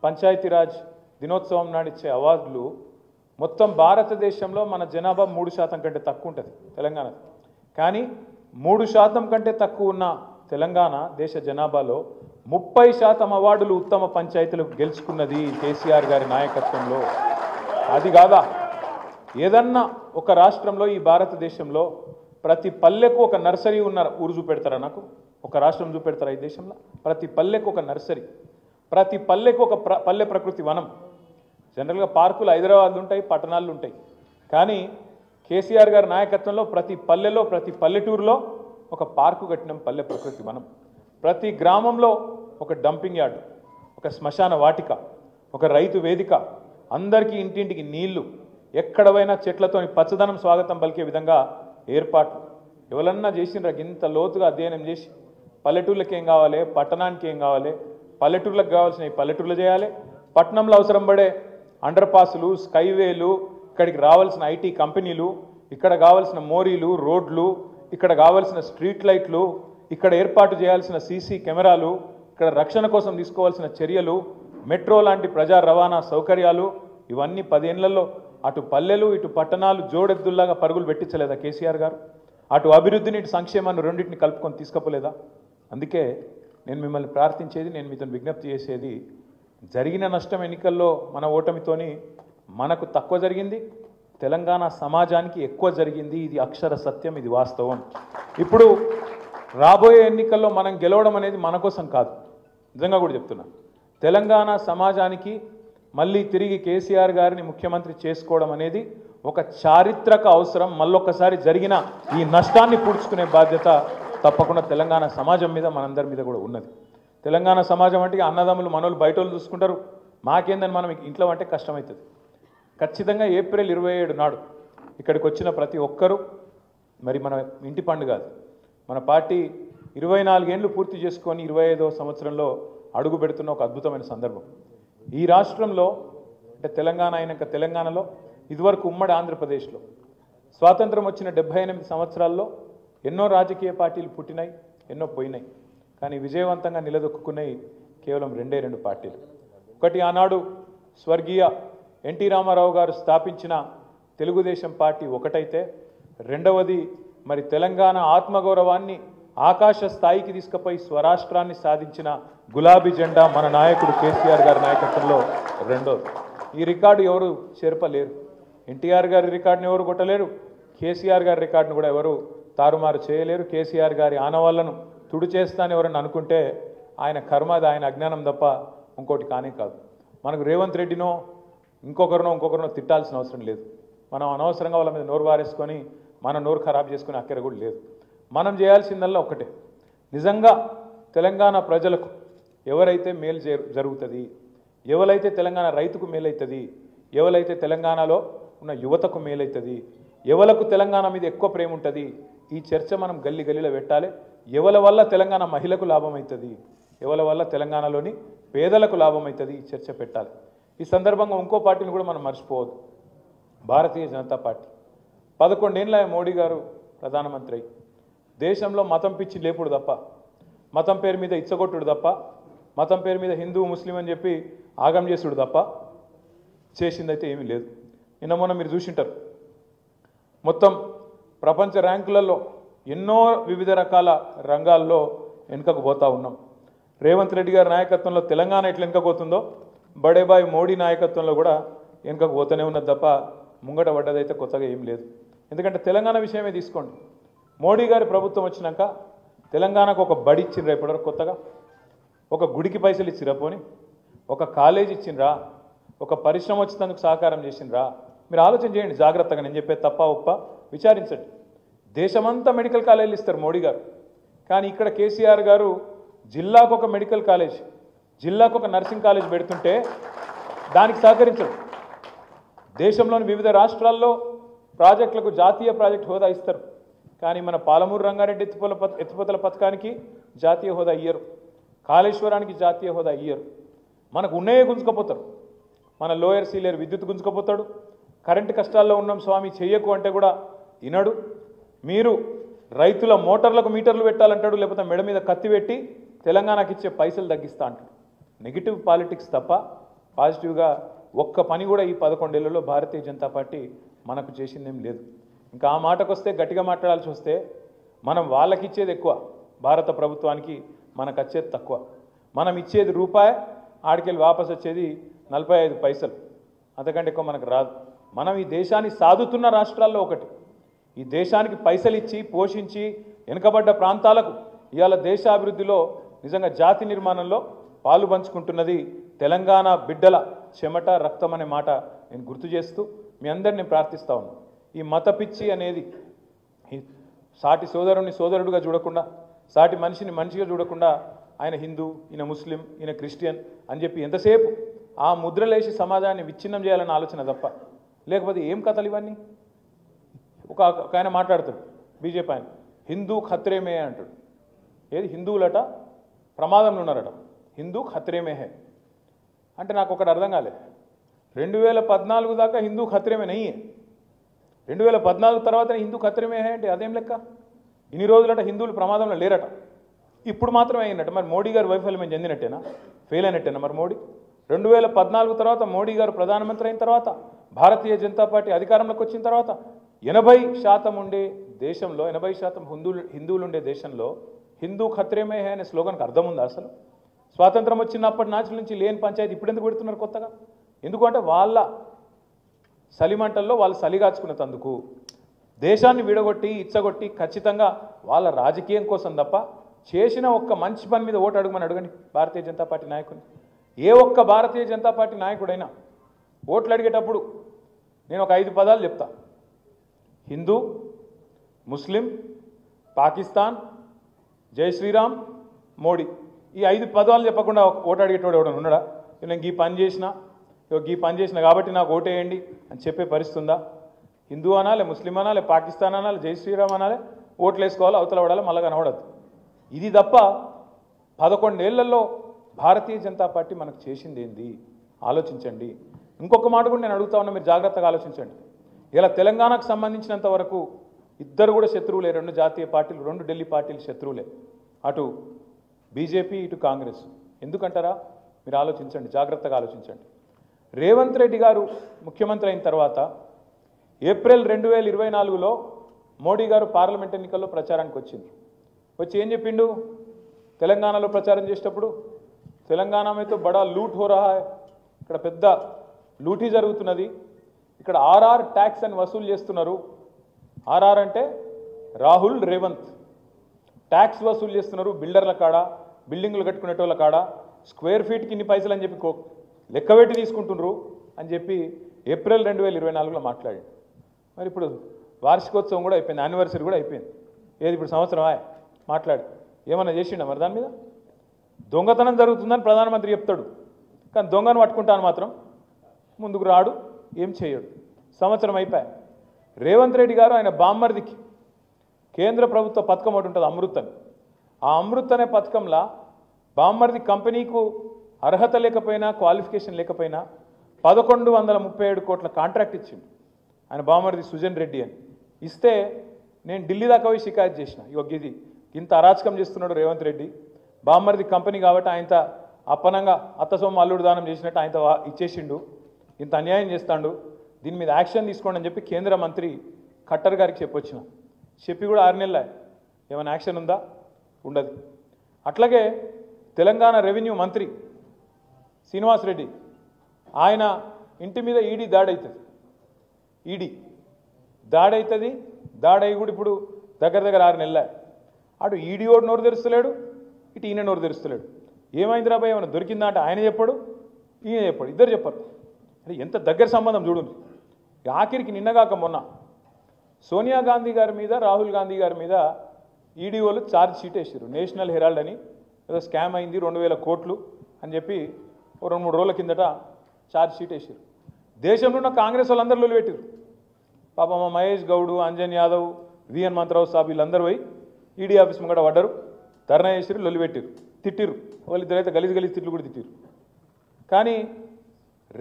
పంచాయతీరాజ్ దినోత్సవం నాడు ఇచ్చే అవార్డులు మొత్తం భారతదేశంలో మన జనాభా 3% కంటే తక్కువ ఉంటుంది తెలంగాణ. కానీ 3% కంటే తక్కువ ఉన్న తెలంగాణ దేశ జనాభాలో 30% అవార్డులు ఉత్తమ పంచాయతీలకు గెలుచుకున్నది కేసీఆర్ గారి నాయకత్వంలో. అది కాదా? ఏదన్నా ఒక రాష్ట్రంలో ఈ భారతదేశంలో ప్రతి పల్లెకు ఒక నర్సరీ ఉన్న ఊరు చూపెడతారా? నాకు ఒక రాష్ట్రం చూపెడతారా ఈ దేశంలో? ప్రతి పల్లెకు ఒక నర్సరీ, ప్రతి పల్లెకు ఒక పల్లె ప్రకృతి వనం. జనరల్గా పార్కులు హైదరాబాద్ ఉంటాయి, పట్టణాల్లో ఉంటాయి. కానీ కేసీఆర్ గారి నాయకత్వంలో ప్రతి పల్లెలో, ప్రతి పల్లెటూరులో ఒక పార్కు కట్టినాం, పల్లె ప్రకృతి వనం. ప్రతి గ్రామంలో ఒక డంపింగ్ యార్డ్, ఒక శ్మశాన వాటిక, ఒక రైతు వేదిక, అందరికీ ఇంటింటికి నీళ్లు, ఎక్కడ పోయినా చెట్లతోని పచ్చదనం స్వాగతం పలికే విధంగా ఏర్పాట్లు. ఎవరన్నా చేసినరా ఇంత లోతుగా అధ్యయనం చేసి పల్లెటూళ్ళకి ఏం కావాలి, పట్టణానికి ఏం కావాలి, పల్లెటూళ్ళకి కావాల్సినవి పల్లెటూళ్ళు చేయాలి, పట్టణంలో అవసరం పడే అండర్ పాసులు, స్కైవేలు, ఇక్కడికి రావాల్సిన ఐటీ కంపెనీలు, ఇక్కడ కావాల్సిన మోరీలు, రోడ్లు, ఇక్కడ కావాల్సిన స్ట్రీట్ లైట్లు, ఇక్కడ ఏర్పాటు చేయాల్సిన సీసీ కెమెరాలు, ఇక్కడ రక్షణ కోసం తీసుకోవాల్సిన చర్యలు, మెట్రో లాంటి ప్రజా రవాణా సౌకర్యాలు, ఇవన్నీ 10 ఏళ్లలో అటు పల్లెలు ఇటు పట్టణాలు జోడెద్దుల్లాగా పరుగులు పెట్టించలేదా కేసీఆర్ గారు? అటు అభివృద్ధిని ఇటు సంక్షేమాన్ని రెండింటిని కలుపుకొని తీసుకపోలేదా? అందుకే నేను మిమ్మల్ని ప్రార్థించేది, నేను మీతో విజ్ఞప్తి చేసేది, జరిగిన నష్టం ఎన్నికల్లో మన ఓటమితోని మనకు తక్కువ జరిగింది, తెలంగాణ సమాజానికి ఎక్కువ జరిగింది. ఇది అక్షర సత్యం, ఇది వాస్తవం. ఇప్పుడు రాబోయే ఎన్నికల్లో మనం గెలవడం అనేది మన కోసం కాదు, నిజంగా కూడా చెప్తున్నా. తెలంగాణ సమాజానికి మళ్ళీ తిరిగి కేసీఆర్ గారిని ముఖ్యమంత్రి చేసుకోవడం అనేది ఒక చారిత్రక అవసరం. మళ్ళొక్కసారి జరిగిన ఈ నష్టాన్ని పూడ్చుకునే బాధ్యత తప్పకుండా తెలంగాణ సమాజం మీద, మనందరి మీద కూడా ఉన్నది. తెలంగాణ సమాజం అంటే అన్నదమ్ములు మనోళ్ళు బయట వాళ్ళు చూసుకుంటారు, మాకేందని మనం ఇంట్లో అంటే కష్టమవుతుంది. ఖచ్చితంగా ఏప్రిల్ 27 నాడు ఇక్కడికి వచ్చిన ప్రతి ఒక్కరూ, మరి మన ఇంటి పండుగ అది, మన పార్టీ 24 ఏళ్ళు పూర్తి చేసుకొని 25వ సంవత్సరంలో అడుగు పెడుతున్న ఒక అద్భుతమైన సందర్భం. ఈ రాష్ట్రంలో అంటే తెలంగాణ అయినాక తెలంగాణలో, ఇదివరకు ఉమ్మడి ఆంధ్రప్రదేశ్లో స్వాతంత్రం వచ్చిన 78 సంవత్సరాల్లో ఎన్నో రాజకీయ పార్టీలు పుట్టినాయి, ఎన్నో పోయినాయి. కానీ విజయవంతంగా నిలదొక్కున్నాయి కేవలం 2 పార్టీలు. ఒకటి ఆనాడు స్వర్గీయ ఎన్టీ రామారావు గారు స్థాపించిన తెలుగుదేశం పార్టీ ఒకటైతే, రెండవది మరి తెలంగాణ ఆత్మగౌరవాన్ని ఆకాశ స్థాయికి తీసుకుపోయి స్వరాష్ట్రాన్ని సాధించిన గులాబీ జెండా మన నాయకుడు కేసీఆర్ గారి నాయకత్వంలో రెండోది. ఈ రికార్డు ఎవరు చేర్పలేరు. ఎన్టీఆర్ గారి రికార్డుని ఎవరు కొట్టలేరు, కేసీఆర్ గారి రికార్డును కూడా ఎవరు తారుమారు చేయలేరు. కేసీఆర్ గారి ఆనవాళ్లను తుడి చేస్తానని ఎవరన్నా అనుకుంటే ఆయన కర్మది, ఆయన అజ్ఞానం తప్ప ఇంకోటి కానే కాదు. మనకు రేవంత్ రెడ్డినో ఇంకొకరినో తిట్టాల్సిన అవసరం లేదు. మనం అనవసరంగా వాళ్ళ మీద నోరు వారేసుకొని మన నోరు ఖరాబ్ చేసుకునే అక్కర కూడా లేదు. మనం చేయాల్సిందల్లా ఒకటే, నిజంగా తెలంగాణ ప్రజలకు ఎవరైతే మేలు జరుగుతుంది, ఎవరైతే తెలంగాణ రైతుకు మేలవుతుంది, ఎవరైతే తెలంగాణలో ఉన్న యువతకు మేలవుతుంది, ఎవలకు తెలంగాణ మీద ఎక్కువ ప్రేమ ఉంటుంది, ఈ చర్చ మనం గల్లీ గల్లీలో పెట్టాలి. ఎవల వల్ల తెలంగాణ మహిళకు లాభం అవుతుంది, ఎవల వల్ల తెలంగాణలోని పేదలకు లాభం అవుతుంది, ఈ చర్చ పెట్టాలి. ఈ సందర్భంగా ఇంకో పార్టీని కూడా మనం మర్చిపోవద్దు, భారతీయ జనతా పార్టీ. 11 ఏళ్ళ మోడీ గారు ప్రధానమంత్రి అయి దేశంలో మతం పిచ్చి లేపుడు తప్ప, మతం పేరు మీద ఇచ్చగొట్టుడు తప్ప, మతం పేరు మీద హిందూ ముస్లిం అని చెప్పి ఆగం చేసుడు తప్ప చేసిందైతే ఏమీ లేదు. నిన్న మొన్న మీరు చూసింటారు, మొత్తం ప్రపంచ ర్యాంకులలో ఎన్నో వివిధ రకాల రంగాల్లో వెనుకకు పోతా ఉన్నాం. రేవంత్ రెడ్డి గారి నాయకత్వంలో తెలంగాణ ఎట్లా వెనుకపోతుందో బడేబాయ్ మోడీ నాయకత్వంలో కూడా వెనుకకు పోతూనే ఉన్నది తప్ప ముంగట పడ్డదైతే కొత్తగా ఏం లేదు. ఎందుకంటే తెలంగాణ విషయమే తీసుకోండి. మోడీ గారి ప్రభుత్వం వచ్చినాక తెలంగాణకు ఒక బడి ఇచ్చిండ్రా ఇప్పటివరకు కొత్తగా? ఒక గుడికి పైసలు ఇచ్చిరా? పోని ఒక కాలేజ్ ఇచ్చిండ్రా? ఒక పరిశ్రమ వచ్చినందుకు సహకారం చేసిండ్రా? మీరు ఆలోచన చేయండి జాగ్రత్తగా. నేను చెప్పేది తప్ప ఒప్ప విచారించండి. దేశమంతా మెడికల్ కాలేజీలు ఇస్తారు మోడీ గారు, కానీ ఇక్కడ కేసీఆర్ గారు జిల్లాకు ఒక మెడికల్ కాలేజ్, జిల్లాకు ఒక నర్సింగ్ కాలేజ్ పెడుతుంటే దానికి సహకరించరు. దేశంలోని వివిధ రాష్ట్రాల్లో ప్రాజెక్టులకు జాతీయ ప్రాజెక్ట్ హోదా ఇస్తారు, కానీ మన పాలమూరు రంగారెడ్డి ఎత్తిపోతల పథకానికి జాతీయ హోదా ఇయ్యరు, కాళేశ్వరానికి జాతీయ హోదా ఇయ్యరు. మనకు ఉన్నయే గుంజుకపోతారు. మన లోయర్ సీలేరు విద్యుత్ గుంజుకపోతాడు. కరెంటు కష్టాల్లో ఉన్నాం స్వామి చెయ్యకు అంటే కూడా వినడు. మీరు రైతుల మోటార్లకు మీటర్లు పెట్టాలంటాడు, లేకపోతే మెడ మీద కత్తి పెట్టి తెలంగాణకి ఇచ్చే పైసలు తగ్గిస్తా అంటాడు. నెగిటివ్ పాలిటిక్స్ తప్ప పాజిటివ్గా ఒక్క పని కూడా ఈ 11 ఏళ్లలో భారతీయ జనతా పార్టీ మనకు చేసిందేం లేదు. ఇంకా ఆ మాటకు వస్తే గట్టిగా మాట్లాడాల్సి వస్తే మనం వాళ్ళకి ఇచ్చేది ఎక్కువ, భారత ప్రభుత్వానికి మనకు వచ్చేది తక్కువ. మనం ఇచ్చేది రూపాయి, ఆడికెళ్ళి వాపసు వచ్చేది 45 పైసలు, అంతకంటే ఎక్కువ మనకు రాదు. మనం ఈ దేశాన్ని సాదుతున్న రాష్ట్రాల్లో ఒకటి. ఈ దేశానికి పైసలు ఇచ్చి పోషించి వెనుకబడ్డ ప్రాంతాలకు ఇవాళ దేశాభివృద్ధిలో నిజంగా జాతి నిర్మాణంలో పాలు పంచుకుంటున్నది తెలంగాణ బిడ్డల చెమట రక్తం అనే మాట నేను గుర్తు చేస్తూ మీ అందరిని ప్రార్థిస్తా ఉన్నాను. ఈ మత పిచ్చి అనేది సాటి సోదరుని సోదరుడుగా చూడకుండా, సాటి మనిషిని మనిషిగా చూడకుండా ఆయన హిందూ, ఈయన ముస్లిం, ఈయన క్రిస్టియన్ అని చెప్పి ఎంతసేపు ఆ ముద్రలేసి సమాజాన్ని విచ్ఛిన్నం చేయాలన్న ఆలోచన తప్ప లేకపోతే ఏం కథలు ఇవన్నీ. ఒక ఆయన మాట్లాడుతాడు బీజేపీ ఆయన, హిందూ ఖత్రేమే అంటాడు. ఏది హిందువులట ప్రమాదంలో ఉన్నారట, హిందూ ఖత్రేమే హే అంటే నాకు ఒకటి అర్థం కాలేదు. 2014 దాకా హిందూ ఖత్రేమే నయ్యే, 2014 తర్వాతనే హిందూ ఖత్రేమే హే అంటే అదేం లెక్క? ఇన్ని రోజులట హిందువులు ప్రమాదంలో లేరట, ఇప్పుడు మాత్రమే అయినట్టు. మరి మోడీ గారు వైఫల్యం చెందినట్టేనా, ఫెయిల్ అయినట్టేనా మరి మోడీ? 2014 తర్వాత మోడీ గారు ప్రధానమంత్రి అయిన తర్వాత, భారతీయ జనతా పార్టీ అధికారంలోకి వచ్చిన తర్వాత 80% ఉండే దేశంలో, 80% హిందువులు ఉండే దేశంలో హిందూ ఖత్రేమే హే అనే స్లోగన్కి అర్థం ఉందా అసలు? స్వాతంత్రం వచ్చినప్పటి నాటి నుంచి లేని పంచాయతీ ఇప్పుడు ఎందుకు పెడుతున్నారు కొత్తగా? ఎందుకంటే వాళ్ళ సలిమంటల్లో వాళ్ళు సలిగాచుకునేందుకు దేశాన్ని విడగొట్టి ఇచ్చగొట్టి ఖచ్చితంగా వాళ్ళ రాజకీయం కోసం తప్ప చేసిన ఒక్క మంచి పని మీద ఓటు అడగమని అడగండి భారతీయ జనతా పార్టీ నాయకుని. ఏ ఒక్క భారతీయ జనతా పార్టీ నాయకుడైనా ఓట్లు అడిగేటప్పుడు నేను ఒక 5 పదాలు చెప్తా: హిందూ, ముస్లిం, పాకిస్తాన్, జై శ్రీరామ్, మోడీ. ఈ 5 పదాలు చెప్పకుండా ఓటు అడిగేటోడు ఎవడన్నా ఉన్నాడా? నేను ఈ పని చేసిన కాబట్టి నాకు ఓటేయండి అని చెప్పే పరిస్థితి ఉందా? హిందూ అనాలి, ముస్లిం అనాలి, పాకిస్తాన్ అనాలి, జై శ్రీరామ్ అనాలి, ఓట్లు వేసుకోవాలి, అవతల పడాలి, మళ్ళా కనబడద్దు. ఇది తప్ప 11 ఏళ్లలో భారతీయ జనతా పార్టీ మనకు చేసింది ఏంది ఆలోచించండి. ఇంకొక మాట కూడా నేను అడుగుతా ఉన్నా, మీరు జాగ్రత్తగా ఆలోచించండి. ఇలా తెలంగాణకు సంబంధించినంత వరకు ఇద్దరు కూడా శత్రువులే, 2 జాతీయ పార్టీలు, 2 ఢిల్లీ పార్టీలు శత్రువులే, అటు బీజేపీ ఇటు కాంగ్రెస్. ఎందుకంటారా? మీరు ఆలోచించండి, జాగ్రత్తగా ఆలోచించండి. రేవంత్ రెడ్డి గారు ముఖ్యమంత్రి అయిన తర్వాత ఏప్రిల్ 2024లో మోడీ గారు పార్లమెంట్ ఎన్నికల్లో ప్రచారానికి వచ్చి ఏం చెప్పిండు? తెలంగాణలో ప్రచారం చేసేటప్పుడు తెలంగాణ మీద బడా లూట్ హో రహా హై, ఇక్కడ పెద్ద లూటీ జరుగుతున్నది, ఇక్కడ ఆర్ఆర్ ట్యాక్స్ అని వసూలు చేస్తున్నారు. ఆర్ఆర్ అంటే రాహుల్ రేవంత్, ట్యాక్స్ వసూలు చేస్తున్నారు బిల్డర్ల కాడ, బిల్డింగ్లు కట్టుకునేటోళ్ళ కాడ, స్క్వేర్ ఫీట్కి ఇన్ని పైసలు అని చెప్పి లెక్కబెట్టి తీసుకుంటున్నారు అని చెప్పి ఏప్రిల్ 2024లో మాట్లాడి. మరి ఇప్పుడు వార్షికోత్సవం కూడా అయిపోయింది, యానివర్సరీ కూడా అయిపోయింది. ఏది ఇప్పుడు సంవత్సరమా మాట్లాడి ఏమన్నా చేసిండా? మరి దాని మీద దొంగతనం జరుగుతుందని ప్రధానమంత్రి చెప్తాడు, కానీ దొంగను పట్టుకుంటాను మాత్రం ముందుకు రాడు, ఏం చేయడు. సంవత్సరం అయిపోయా. రేవంత్ రెడ్డి గారు ఆయన బామ్మర్దికి కేంద్ర ప్రభుత్వ పథకం ఒకటి ఉంటుంది, అమృత్ అని. ఆ అమృత్ అనే పథకంలో బామ్మర్ది కంపెనీకు అర్హత లేకపోయినా, క్వాలిఫికేషన్ లేకపోయినా 1137 కోట్ల కాంట్రాక్ట్ ఇచ్చింది ఆయన బామ్మర్ది సుజన్ రెడ్డి అని. ఇస్తే నేను ఢిల్లీ దాకా పోయి షికాయత్ చేసిన, ఇది ఇంత అరాచకం చేస్తున్నాడు రేవంత్ రెడ్డి, బామ్మర్ది కంపెనీ కాబట్టి ఆయనత అప్పనంగా అత్తసొమ్మ అల్లుడు దానం చేసినట్టు ఆయనత ఇచ్చేసిండు, ఇంత అన్యాయం చేస్తాడు, దీని మీద యాక్షన్ తీసుకోండి అని చెప్పి కేంద్ర మంత్రి ఖట్టర్ గారికి చెప్పొచ్చిన. చెప్పి కూడా 6 నెలలే, ఏమైనా యాక్షన్ ఉందా? ఉండదు. అట్లాగే తెలంగాణ రెవెన్యూ మంత్రి శ్రీనివాస్ రెడ్డి ఆయన ఇంటి మీద ఈడీ దాడి అవుతుంది. ఈడీ దాడి అవుతుంది. దాడి అయ్యి కూడా ఇప్పుడు దగ్గర 6 నెలలే. అటు ఈడీ ఓడు నోరు తెరుస్తలేడు, ఇటు ఈయన నోరు తెరుస్తలేడు. ఏమైంది రాబాయ్, ఏమైనా దొరికిందా అంటే ఆయన చెప్పాడు, ఈయన చెప్పాడు, ఇద్దరు చెప్పారు. అంటే ఎంత దగ్గర సంబంధం చూడండి. ఆఖరికి నిన్నగాక మొన్న సోనియా గాంధీ గారి మీద, రాహుల్ గాంధీ గారి మీద ఈడీ వాళ్ళు ఛార్జ్ షీట్ వేసారు. నేషనల్ హెరాల్డ్ అని ఏదో స్కామ్ అయింది 2000 కోట్లు అని చెప్పి 2-3 రోజుల కిందట ఛార్జ్ షీట్ వేసారు. దేశంలో ఉన్న కాంగ్రెస్ వాళ్ళందరూ లొల్లి పెట్టారు. పాప మా మహేష్ గౌడ్, అంజన్ యాదవ్, విఎన్ మంత్రావు సాబ్ వీళ్ళందరూ పోయి ఈడీ ఆఫీస్ ముంగట పడ్డారు, ధర్నా చేసారు, లొల్లి పెట్టారు, తిట్టిరు. వాళ్ళిద్దరైతే గలీజ్ తిట్లు కూడా తిట్టిరు. కానీ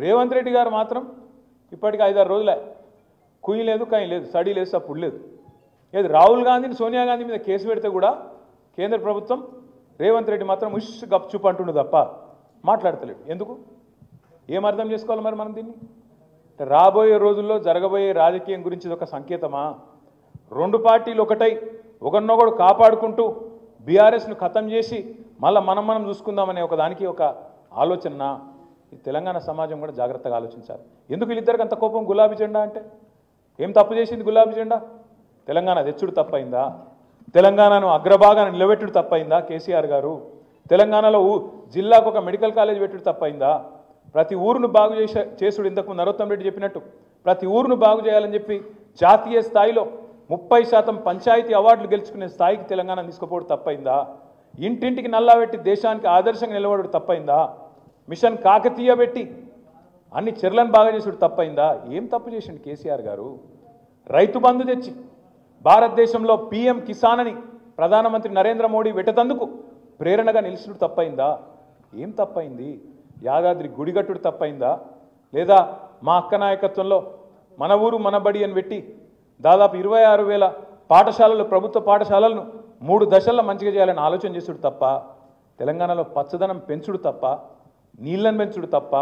రేవంత్ రెడ్డి గారు మాత్రం ఇప్పటికి 5-6 రోజులే కుయ్యి లేదు, కాయి లేదు, స్టడీ లేదు, సప్పుడు లేదు. ఏది రాహుల్ గాంధీని, సోనియా గాంధీ మీద కేసు పెడితే కూడా కేంద్ర ప్రభుత్వం రేవంత్ రెడ్డి మాత్రం ఉష్ గప్చుప్ అంటుండే తప్ప మాట్లాడతలేడు. ఎందుకు? ఏం అర్థం చేసుకోవాలి మరి మనం దీన్ని? రాబోయే రోజుల్లో జరగబోయే రాజకీయం గురించి ఇది ఒక సంకేతమా? 2 పార్టీలు ఒకటై ఒకరినొకడు కాపాడుకుంటూ బీఆర్ఎస్ను ఖతం చేసి మళ్ళీ మనం చూసుకుందామనే ఒక దానికి ఒక ఆలోచన. ఈ తెలంగాణ సమాజం కూడా జాగ్రత్తగా ఆలోచించాలి. ఎందుకు వీళ్ళిద్దరికి అంత కోపం? గులాబీ జెండా అంటే ఏం తప్పు చేసింది గులాబీ జెండా? తెలంగాణ తెచ్చుడు తప్పైందా? తెలంగాణను అగ్రభాగాన నిలబెట్టుడు తప్పైందా కేసీఆర్ గారు? తెలంగాణలో జిల్లాకు ఒక మెడికల్ కాలేజ్ పెట్టుడు తప్పైందా? ప్రతి ఊరును బాగు చేసుడు, ఇంతకు నరోత్తమ్ రెడ్డి చెప్పినట్టు ప్రతి ఊరును బాగు చేయాలని చెప్పి జాతీయ స్థాయిలో 30% పంచాయతీ అవార్డులు గెలుచుకునే స్థాయికి తెలంగాణ తీసుకుపోవడం తప్పైందా? ఇంటింటికి నల్లా పెట్టి దేశానికి ఆదర్శంగా నిలబడడం తప్పైందా? మిషన్ కాకతీయ పెట్టి అన్ని చెర్లను బాగా చేసుడు తప్పైందా? ఏం తప్పు చేసిండు కేసీఆర్ గారు? రైతు బంధు తెచ్చి భారతదేశంలో పీఎం కిసాన్ అని ప్రధానమంత్రి నరేంద్ర మోడీ పెట్టతందుకు ప్రేరణగా నిలిచుడు తప్పైందా? ఏం తప్పైంది? యాదాద్రి గుడిగట్టుడు తప్పైందా? లేదా మా అక్క నాయకత్వంలో మన ఊరు మన బడి అని పెట్టి దాదాపు 26,000 పాఠశాలలు, ప్రభుత్వ పాఠశాలలను 3 దశల్లో మంచిగా చేయాలని ఆలోచన చేసుడు తప్ప, తెలంగాణలో పచ్చదనం పెంచుడు తప్ప, నీళ్ళను పెంచుడు తప్ప,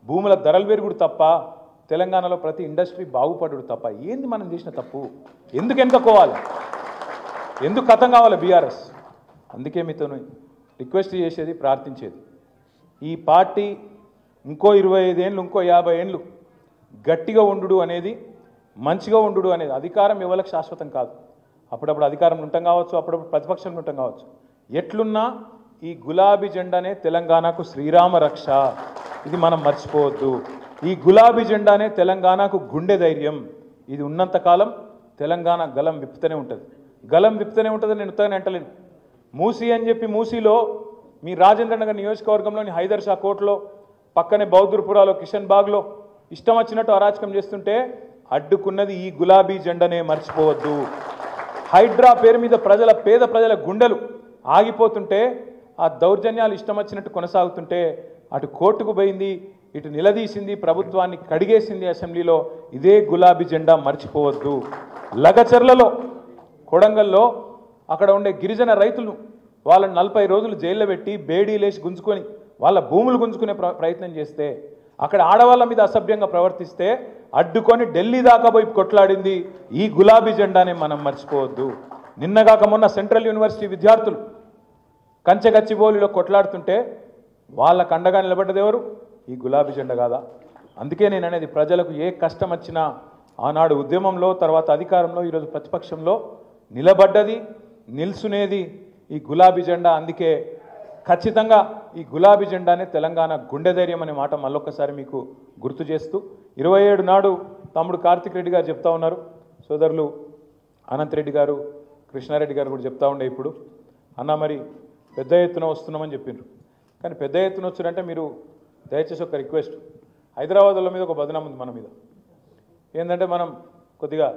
భూముల ధరలు పెరుగుడు తప్ప, తెలంగాణలో ప్రతి ఇండస్ట్రీ బాగుపడుడు తప్ప ఏంది మనం చేసిన తప్పు? ఎందుకు వెనుకపోవాలి? ఎందుకు కథం కావాలి బీఆర్ఎస్? అందుకే మీతో రిక్వెస్ట్ చేసేది, ప్రార్థించేది, ఈ పార్టీ ఇంకో 25 ఏళ్ళు, ఇంకో 50 ఏళ్ళు గట్టిగా ఉండు అనేది, మంచిగా ఉండు అనేది. అధికారం ఎవరికి శాశ్వతం కాదు. అప్పుడప్పుడు అధికారం ఉంటాం కావచ్చు, అప్పుడప్పుడు ప్రతిపక్షంలో ఉంటాం కావచ్చు. ఎట్లున్నా ఈ గులాబీ జెండానే తెలంగాణకు శ్రీరామ రక్ష. ఇది మనం మర్చిపోవద్దు. ఈ గులాబీ జెండానే తెలంగాణకు గుండె ధైర్యం. ఇది ఉన్నంతకాలం తెలంగాణ గలం విప్పుతూనే ఉంటుంది. గలం విప్పుతూనే ఉంటుంది. నేను ఉత్తగానే అంటలేను. మూసీ అని చెప్పి మూసీలో మీ రాజేంద్ర నగర్ నియోజకవర్గంలోని హైదర్ షా కోట్లో, పక్కనే బౌద్ధుర్పురాలో, కిషన్ బాగ్లో ఇష్టం వచ్చినట్టు అరాచకం చేస్తుంటే అడ్డుకున్నది ఈ గులాబీ జెండానే, మర్చిపోవద్దు. హైడ్రా పేరు మీద పేద ప్రజల గుండెలు ఆగిపోతుంటే, ఆ దౌర్జన్యాలు ఇష్టం వచ్చినట్టు కొనసాగుతుంటే అటు కోర్టుకు పోయింది, ఇటు నిలదీసింది, ప్రభుత్వాన్ని కడిగేసింది అసెంబ్లీలో. ఇదే గులాబీ జెండా, మర్చిపోవద్దు. లగచర్లలో, కొడంగల్లో అక్కడ ఉండే గిరిజన రైతులను వాళ్ళని 40 రోజులు జైల్లో పెట్టి బేడీలేసి గుంజుకొని వాళ్ళ భూములు గుంజుకునే ప్రయత్నం చేస్తే, అక్కడ ఆడవాళ్ళ మీద అసభ్యంగా ప్రవర్తిస్తే అడ్డుకొని ఢిల్లీ దాకా పోయి కొట్లాడింది ఈ గులాబీ జెండానే, మనం మర్చిపోవద్దు. నిన్నగాక మొన్న సెంట్రల్ యూనివర్సిటీ విద్యార్థులు కంచెగచ్చిబౌలిలో కొట్లాడుతుంటే వాళ్ళకు అండగా నిలబడ్డది ఎవరు? ఈ గులాబీ జెండా కాదా? అందుకే నేను అనేది, ప్రజలకు ఏ కష్టం వచ్చినా ఆనాడు ఉద్యమంలో, తర్వాత అధికారంలో, ఈరోజు ప్రతిపక్షంలో నిలబడ్డది, నిల్చునేది ఈ గులాబీ జెండా. అందుకే ఖచ్చితంగా ఈ గులాబీ జెండానే తెలంగాణ గుండె ధైర్యం అనే మాట మళ్ళొక్కసారి మీకు గుర్తు చేస్తూ, 27 నాడు తమ్ముడు కార్తిక్ రెడ్డి గారు చెప్తా ఉన్నారు, సోదరులు అనంత్ రెడ్డి గారు, కృష్ణారెడ్డి గారు కూడా చెప్తా ఉండే, ఇప్పుడు అన్న మరి పెద్ద ఎత్తున వస్తున్నామని చెప్పిండ్రు. కానీ పెద్ద ఎత్తున వచ్చారంటే మీరు దయచేసి ఒక రిక్వెస్ట్, హైదరాబాద్లో మీద ఒక బదనాం ఉంది మన మీద. ఏంటంటే మనం కొద్దిగా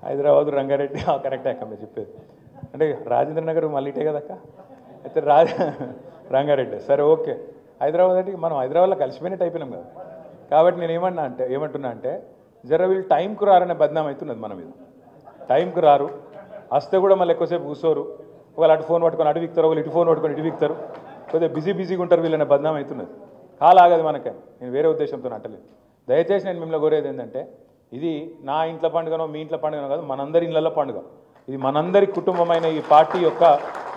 హైదరాబాద్, రంగారెడ్డి, కరెక్టే అక్క మీరు చెప్పేది. అంటే రాజేంద్ర నగర్ మళ్ళీ ఇటే కదక్క, అయితే రంగారెడ్డి, సరే ఓకే. హైదరాబాద్ అంటే మనం హైదరాబాద్లో కలిసిపోయినట్టు అయిపోయినాం కదా. కాబట్టి నేను ఏమంటున్నా అంటే జర వీళ్ళు టైంకు రారనే బదనాం అవుతున్నది మన మీద. టైంకు రారు, వస్తే కూడా మళ్ళీ ఎక్కువసేపు కూర్చోరు. ఒకళ్ళు అటు ఫోన్ పట్టుకొని అటు విక్తారు, ఒకళ్ళు ఇటు ఫోన్ పట్టుకొని ఇటు విక్తారు. కొద్దిగా బిజీగా ఉంటారు వీళ్ళనే బదనాం అవుతున్నది. కాలాగదు మనకే. నేను వేరే ఉద్దేశంతో అంటలేదు. దయచేసి నేను మిమ్మల్ని కోరేది ఏంటంటే, ఇది నా ఇంట్లో పండుగనో మీ ఇంట్లో పండుగనో కాదు, మనందరి ఇళ్లలో పండుగ. ఇది మనందరి కుటుంబమైన ఈ పార్టీ యొక్క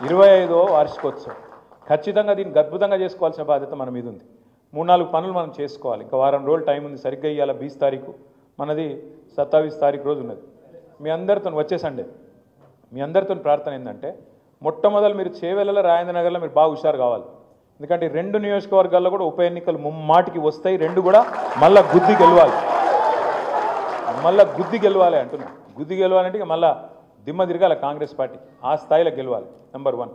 25వ వార్షికోత్సవం. ఖచ్చితంగా దీన్ని అద్భుతంగా చేసుకోవాల్సిన బాధ్యత మన మీద ఉంది. 3-4 పనులు మనం చేసుకోవాలి. ఇంకా వారం రోజులు టైం ఉంది. సరిగ్గా ఇవాళ 20 తారీఖు, మనది 27 తారీఖు రోజు ఉన్నది. మీ అందరితో వచ్చే సండే మీ అందరితో ప్రార్థన ఏంటంటే మొట్టమొదలు మీరు చేవెళ్ళ రాజేంద్రనగర్లో మీరు బాగా హుషారు కావాలి. ఎందుకంటే 2 నియోజకవర్గాల్లో కూడా ఉప ఎన్నికలు ముమ్మాటికి వస్తాయి. 2 కూడా మళ్ళా గుద్ది గెలవాలి. మళ్ళా గుద్ది గెలవాలి అంటున్నా. గుద్ది గెలవాలంటే ఇక మళ్ళా దిమ్మ తిరగాలి కాంగ్రెస్ పార్టీ. ఆ స్థాయిలో గెలవాలి. నెంబర్ 1.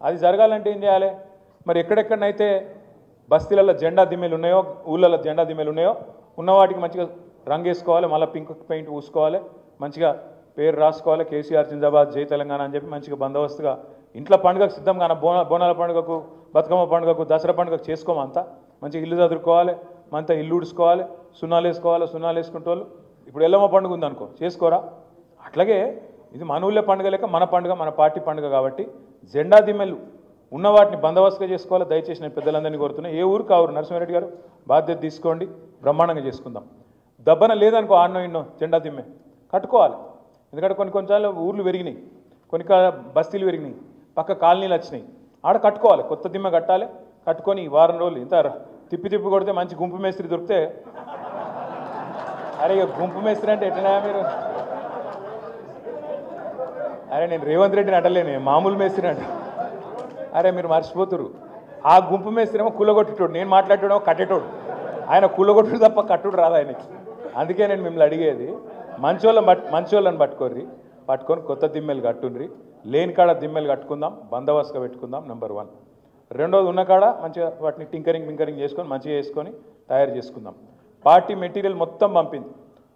అది జరగాలంటే ఏం చేయాలి? మరి ఎక్కడెక్కడనైతే బస్తీలలో జెండా దిమ్మెలు ఉన్నాయో, ఊళ్ళలో జెండా దిమ్మెలు ఉన్నాయో ఉన్న వాటికి మంచిగా రంగు వేసుకోవాలి. మళ్ళీ పింక్ పెయింట్ పూసుకోవాలి. మంచిగా పేరు రాసుకోవాలి. కేసీఆర్ జిందాబాద్, జై తెలంగాణ అని చెప్పి మంచిగా బందోబస్తుగా ఇంట్లో పండుగకు సిద్ధంగా బోనాల పండుగకు, బతుకమ్మ పండుగకు, దసరా పండుగకు చేసుకోమంతా మంచిగా ఇల్లు చదువుకోవాలి. మంతా ఇల్లు ఉడుచుకోవాలి. సున్నాలు వేసుకోవాలి. సున్నాలు వేసుకుంటే వాళ్ళు ఇప్పుడు ఎల్లమ్మ పండుగ ఉందనుకో చేసుకోరా. అట్లాగే ఇది మన ఊళ్ళో పండుగ లేక మన పండుగ, మన పార్టీ పండుగ కాబట్టి జెండా దిమ్మెలు ఉన్న వాటిని బందోబస్తుగా చేసుకోవాలి. దయచేసి నేను పెద్దలందరినీ కోరుతున్నా, ఏ ఊరు కావురు నరసింహారెడ్డి గారు బాధ్యత తీసుకోండి, బ్రహ్మాండంగా చేసుకుందాం. దబ్బన లేదనుకో ఆన్నో ఇన్నో జెండా దిమ్మె కట్టుకోవాలి. ఎందుకంటే కొన్నిసార్లు ఊర్లు పెరిగినాయి, కొన్ని బస్తీలు పెరిగినాయి, పక్క కాలనీలు వచ్చినాయి, ఆడ కట్టుకోవాలి. కొత్త దిమ్మె కట్టాలి. కట్టుకొని వారం రోజులు ఇంత తిప్పి తిప్పి కొడితే మంచి గుంపు మేస్త్రి దొరికితే, అరే ఇక గుంపు మేస్త్రి అంటే ఎట్లా మీరు? అరే నేను రేవంత్ రెడ్డిని అంటలేను, మామూలు మేస్త్రి అంట. అరే మీరు మర్చిపోతురు. ఆ గుంపు మేస్త్రేమో కుల్లగొట్టేటోడు, నేను మాట్లాడేటోడేమో కట్టేటోడు. ఆయన కుల్లగొట్టుడు తప్ప కట్టుడు రాదు ఆయనకి. అందుకే నేను మిమ్మల్ని అడిగేది, మంచోళ్ళని పట్టుకొని కొత్త దిమ్మెలు కట్టుండ్రి. లేని కాడ దిమ్మెలు కట్టుకుందాం, బందోబస్తుగా పెట్టుకుందాం. నెంబర్ 1. రెండోది ఉన్న కాడ మంచిగా వాటిని టింకరింగ్ చేసుకొని మంచిగా వేసుకొని తయారు చేసుకుందాం. పార్టీ మెటీరియల్ మొత్తం పంపింది.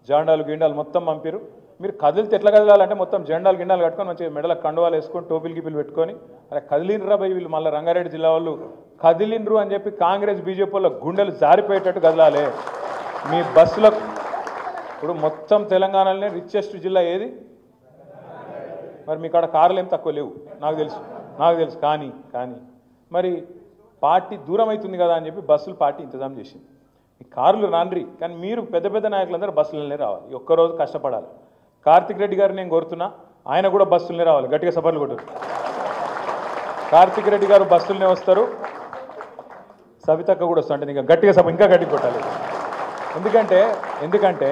జెండాలు గిండాలు మొత్తం పంపిరు. మీరు కదిలితే ఎట్లా కదలాలంటే మొత్తం జెండాలు గిండాలు కట్టుకొని మంచిగా మెడలకు కండువాలు వేసుకొని టోపీలు గిపిలు పెట్టుకొని, అరే కదిలినరా భయ్ వీళ్ళు మళ్ళీ రంగారెడ్డి జిల్లా వాళ్ళు కదిలినరు అని చెప్పి కాంగ్రెస్ బీజేపీ వాళ్ళ గుండెలు జారిపోయేటట్టు కదలాలి. మీ బస్సులకు ఇప్పుడు మొత్తం తెలంగాణలోనే రిచెస్ట్ జిల్లా ఏది? మరి మీ కాడ కార్లు ఏం తక్కువ లేవు నాకు తెలుసు. కానీ మరి పార్టీ దూరం అవుతుంది కదా అని చెప్పి బస్సులు పార్టీ ఇంతజాం చేసింది. ఈ కార్లు రాన్రి, కానీ మీరు పెద్ద పెద్ద నాయకులందరూ బస్సులనే రావాలి. ఒక్కరోజు కష్టపడాలి. కార్తిక్ రెడ్డి గారు నేను కోరుతున్నా, ఆయన కూడా బస్సులనే రావాలి. గట్టిగా సభలు కొట్టారు. కార్తిక్ రెడ్డి గారు బస్సులనే వస్తారు. సవితక్క కూడా వస్తుంటే ఇంకా గట్టిగా సభ ఇంకా గట్టిగా కొట్టాలి. ఎందుకంటే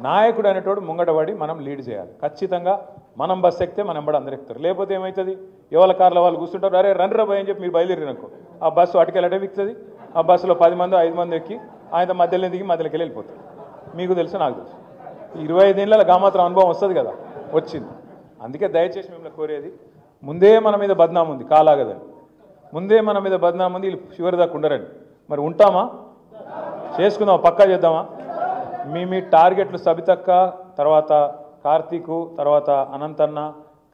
నాయకుడు అనేటోడు ముంగటపడి మనం లీడ్ చేయాలి. ఖచ్చితంగా మనం బస్సు ఎక్కితే మనం ఎంబడి అందరు ఎక్కుతారు. లేకపోతే ఏమవుతుంది? ఎవరి కార్ల వాళ్ళు కూర్చుంటారు, అరే రండి భయ అని చెప్పి మీరు బయలుదేరిననుకో ఆ బస్సు అటుకెళ్ళటే ఎక్కుతుంది. ఆ బస్సులో 10 మంది 5 మంది ఎక్కి ఆయన మధ్యలో దిగి మధ్యలోకి వెళ్ళిపోతారు. మీకు తెలుసు, నాకు తెలుసు. 25 ఏళ్ళ గామాత్రం అనుభవం వస్తుంది కదా, వచ్చింది. అందుకే దయచేసి మిమ్మల్ని కోరేది, ముందే మన మీద బద్నాం ఉంది, కాలాగదని. ముందే మన మీద బద్నాం ఉంది, వీళ్ళు చివరి దాకా ఉండరని. మరి ఉంటామా? చేసుకుందామా? పక్కా చేద్దామా? మీ టార్గెట్లు సబితక్క, తర్వాత కార్తీకు, తర్వాత అనంతన్న,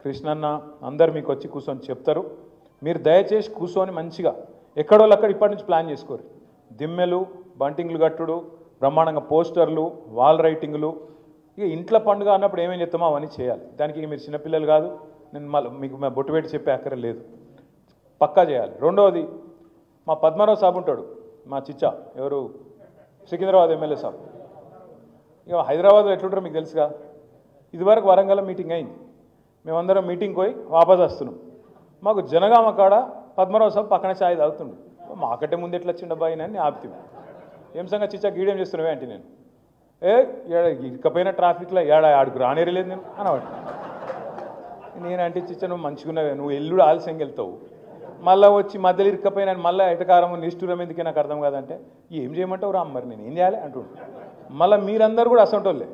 కృష్ణన్న అందరు మీకు వచ్చి కూర్చొని చెప్తారు. మీరు దయచేసి కూర్చొని మంచిగా ఎక్కడోళ్ళు అక్కడ ఇప్పటి నుంచి ప్లాన్ చేసుకోరు. దిమ్మెలు, బంటింగ్లు కట్టుడు, బ్రహ్మాండంగా పోస్టర్లు, వాల్ రైటింగ్లు. ఇక ఇంట్లో పండుగ అన్నప్పుడు ఏమేమి చెప్తామో అవన్నీ చేయాలి. దానికి మీరు చిన్నపిల్లలు కాదు, నేను మీకు బొట్టు పెట్టి చెప్పే అక్కర లేదు, పక్కా చేయాలి. రెండవది, మా పద్మారావు సాబ్ ఉంటాడు, మా చిచ్చా, ఎవరు సికింద్రాబాద్ ఎమ్మెల్యే సాబ్. ఇక హైదరాబాద్లో ఎట్లుంటారో మీకు తెలుసుగా. ఇదివరకు వరంగల్ మీటింగ్ అయింది, మేమందరం మీటింగ్ పోయి వాపస్ వస్తున్నాం. మాకు జనగామ కాడ పద్మారావు సాబ్ పక్కన ఛాయ్ తాగుతుండు. మాకంటే ముందు ఎట్లా వచ్చిండ బాయిన అని ఆపుతుంది. ఏం సంగతి చిచ్చా గీడేం చేస్తున్నావే అంటే నేను ఇకపోయినా ట్రాఫిక్లో ఆడుకు రానేరే లేదు నేను అనవాడు. నేనంటే చిచ్చా నువ్వు మంచిగున్నావే, నువ్వు ఎల్లుడు ఆలస్యంగా వెళ్తావు, మళ్ళీ వచ్చి మధ్యలో ఇరుక్కపోయినా మళ్ళీ ఎటకారం నిష్ఠూరం ఎందుకే నాకు అర్థం కాదంటే, ఏం చేయమంటావు రా మరి నేను ఏం చేయాలి అంటుండు. మళ్ళీ మీరందరూ కూడా అసంటోళ్ళే.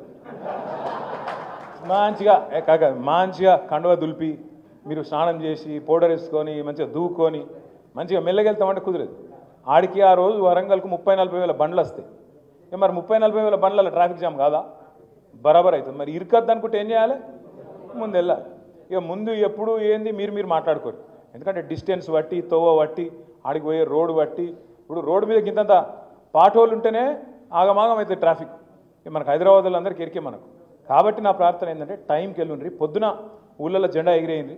మంచిగా కండువ దులిపి మీరు స్నానం చేసి పౌడర్ వేసుకొని మంచిగా దూకొని మంచిగా మెల్లగెళ్తామంటే కుదరదు. ఆడికి ఆ రోజు వరంగల్కు 30-40 వేల బండ్లు వస్తాయి. మరి 30-40 వేల బండ్లలో ట్రాఫిక్ జామ్ కాదా? బరాబర్ అవుతుంది. మరి ఇరుకద్దు అనుకుంటే ఏం చేయాలి? ముందు వెళ్ళాలి. ఇక ముందు ఎప్పుడు ఏంది మీరు మాట్లాడుకోరు. ఎందుకంటే డిస్టెన్స్ బట్టి, తోవ బట్టి, ఆడికి పోయే రోడ్డు బట్టి. ఇప్పుడు రోడ్డు మీద గింతంత పాటోళ్ళు ఉంటేనే ఆగమాగం అవుతుంది ట్రాఫిక్. మనకు హైదరాబాద్లో అందరికీ ఎరికే మనకు. కాబట్టి నా ప్రార్థన ఏంటంటే టైంకి వెళ్ళుండ్రి. పొద్దున ఊళ్ళలో జెండా ఎగిరేయండి,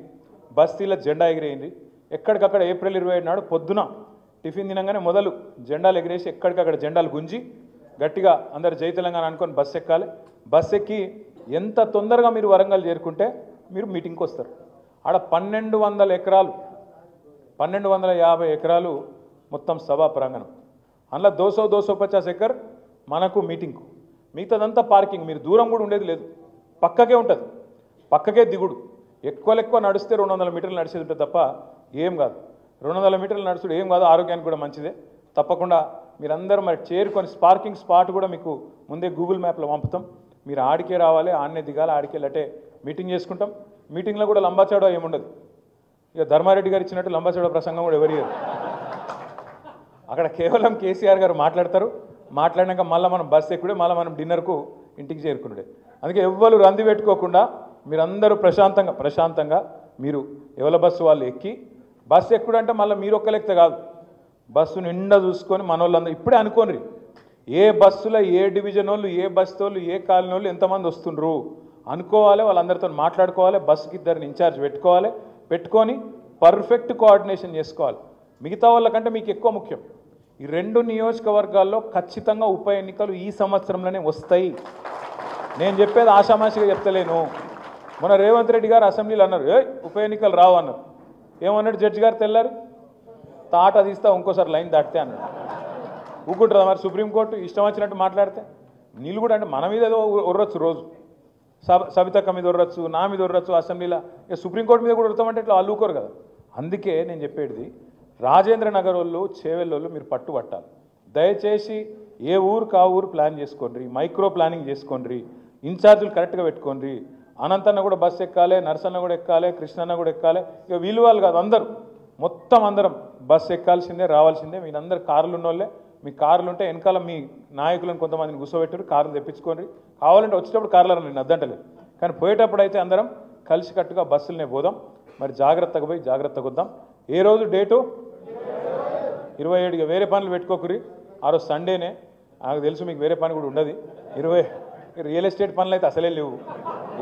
బస్తీలో జెండా ఎగిరేయండి. ఎక్కడికక్కడ ఏప్రిల్ 27 నాడు పొద్దున టిఫిన్ తినంగానే మొదలు జెండాలు ఎగిరేసి ఎక్కడికక్కడ జెండాలు గుంజి గట్టిగా అందరు జై తెలంగాణ అనుకొని బస్సు ఎక్కాలి. బస్సు ఎక్కి ఎంత తొందరగా మీరు వరంగల్ చేరుకుంటే మీరు మీటింగ్కి వస్తారు. ఆడ 1200 ఎకరాలు 1250 ఎకరాలు మొత్తం సభా ప్రాంగణం. అందులో 250 ఎకర్ మనకు మీటింగ్కు, మిగతాదంతా పార్కింగ్. మీరు దూరం కూడా ఉండేది లేదు, పక్కకే ఉంటుంది, పక్కకే దిగుడు. ఎక్కువ నడిస్తే 200 మీటర్లు నడిచేది ఉంటుంది తప్ప ఏం కాదు. 200 మీటర్లు నడుచుడు ఏం కాదు, ఆరోగ్యానికి కూడా మంచిదే. తప్పకుండా మీరందరూ మరి చేరుకొని పార్కింగ్ స్పాట్ కూడా మీకు ముందే గూగుల్ మ్యాప్లో పంపుతాం. మీరు ఆడికే రావాలి, ఆడనే దిగాలి, ఆడికే వెళ్ళటే మీటింగ్ చేసుకుంటాం. మీటింగ్లో కూడా లంబాచాడో ఏముండదు. ఇక ధర్మారెడ్డి గారు ఇచ్చినట్టు లంబాచాడో ప్రసంగం కూడా ఎవరు ఇయ్యరు. అక్కడ కేవలం కేసీఆర్ గారు మాట్లాడతారు. మాట్లాడినాక మళ్ళీ మనం బస్సు ఎక్కుడే, మళ్ళీ మనం డిన్నర్కు ఇంటికి చేరుకున్నాడే. అందుకే ఎవ్వరు రంది పెట్టుకోకుండా మీరందరూ ప్రశాంతంగా మీరు ఎవరి బస్సు వాళ్ళు ఎక్కి, బస్సు ఎక్కుడంటే మళ్ళీ మీరు ఒక్కలెక్కితే కాదు, బస్సు నిండా చూసుకొని మనోళ్ళందరూ ఇప్పుడే అనుకోండి, ఏ బస్సులో ఏ డివిజన్ వాళ్ళు, ఏ బస్సు వాళ్ళు, ఏ కాలనీ వాళ్ళు ఎంతమంది వస్తుండ్రు అనుకోవాలి. వాళ్ళందరితో మాట్లాడుకోవాలి, బస్సుకి ఇద్దరిని ఇన్ఛార్జ్ పెట్టుకొని పర్ఫెక్ట్ కోఆర్డినేషన్ చేసుకోవాలి. మిగతా వాళ్ళకంటే మీకు ఎక్కువ ముఖ్యం. ఈ 2 నియోజకవర్గాల్లో ఖచ్చితంగా ఉప ఎన్నికలు ఈ సంవత్సరంలోనే వస్తాయి. నేను చెప్పేది ఆషామాషిగా చెప్తలేను. మన రేవంత్ రెడ్డి గారు అసెంబ్లీలో అన్నారు, ఉప ఎన్నికలు రావు అన్నారు. ఏమన్నాడు జడ్జి గారు తెల్లారి? తాట తీస్తా ఇంకోసారి లైన్ దాటితే అన్నాడు. ఊకుంటుందా మరి సుప్రీంకోర్టు ఇష్టం వచ్చినట్టు మాట్లాడితే? నీళ్ళు కూడా అంటే మన మీద ఏదో ఉర్రొచ్చు, రోజు సబితక్క మీద ఉర్రొచ్చు, నా మీద ఉర్రొచ్చు అసెంబ్లీలో. ఇక సుప్రీంకోర్టు మీద కూడా ఉడతామంటే ఇట్లా వాళ్ళు ఊకోరు కదా. అందుకే నేను చెప్పేది, రాజేంద్ర నగర్ వాళ్ళు, చేవెళ్ళోళ్ళు మీరు పట్టుబట్టాలి. దయచేసి ఏ ఊరు కా ఊరు ప్లాన్ చేసుకోండి, మైక్రో ప్లానింగ్ చేసుకోండి, ఇన్ఛార్జీలు కరెక్ట్గా పెట్టుకోండి. అనంతన్న కూడా బస్సు ఎక్కాలి, నరసన్న కూడా ఎక్కాలి, కృష్ణన్న కూడా ఎక్కాలి. ఇక వీళ్ళు వాళ్ళు కాదు, అందరూ మొత్తం అందరం బస్సు ఎక్కాల్సిందే, రావాల్సిందే. మీరందరూ కార్లు ఉన్నోళ్ళే. మీ కార్లు ఉంటే వెనకాల మీ నాయకులను కొంతమందిని కూర్చోబెట్టారు, కార్లు తెప్పించుకోండి. కావాలంటే వచ్చేటప్పుడు కార్లలో నేను అద్దంటలేదు, కానీ పోయేటప్పుడు అయితే అందరం కలిసికట్టుగా బస్సులనే పోదాం. మరి జాగ్రత్తగా పోయి జాగ్రత్తగా వద్దాం. ఏ రోజు డేటు? 27. వేరే పనులు పెట్టుకోకురి. ఆ రోజు సండేనే, నాకు తెలుసు మీకు వేరే పని కూడా ఉండదు. 20 రియల్ ఎస్టేట్ పనులు అయితే అసలే లేవు,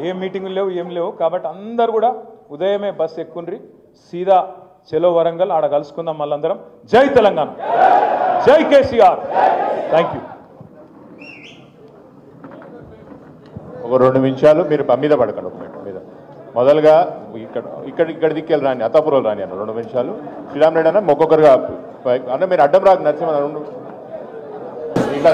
ఏం మీటింగులు లేవు, ఏం లేవు. కాబట్టి అందరు కూడా ఉదయమే బస్సు ఎక్కుండ్రి, సీదా చెలో వరంగల్, ఆడ కలుసుకుందాం మళ్ళందరం. జై తెలంగాణ, జై కేసీఆర్. Thank you. ఒక 2 నిమిషాలు మీరు మీద పడకండి. ఒక మినిట్ మీద మొదలుగా ఇక్కడ దిక్కెళ్ళి రాని, అత్తాపురం రాని అన్న 2 నిమిషాలు. శ్రీరామరెడ్డి అన్న ఒక్కొక్కరుగా అన్న మీరు అడ్డం రాకు, నరసింహ ఇట్లా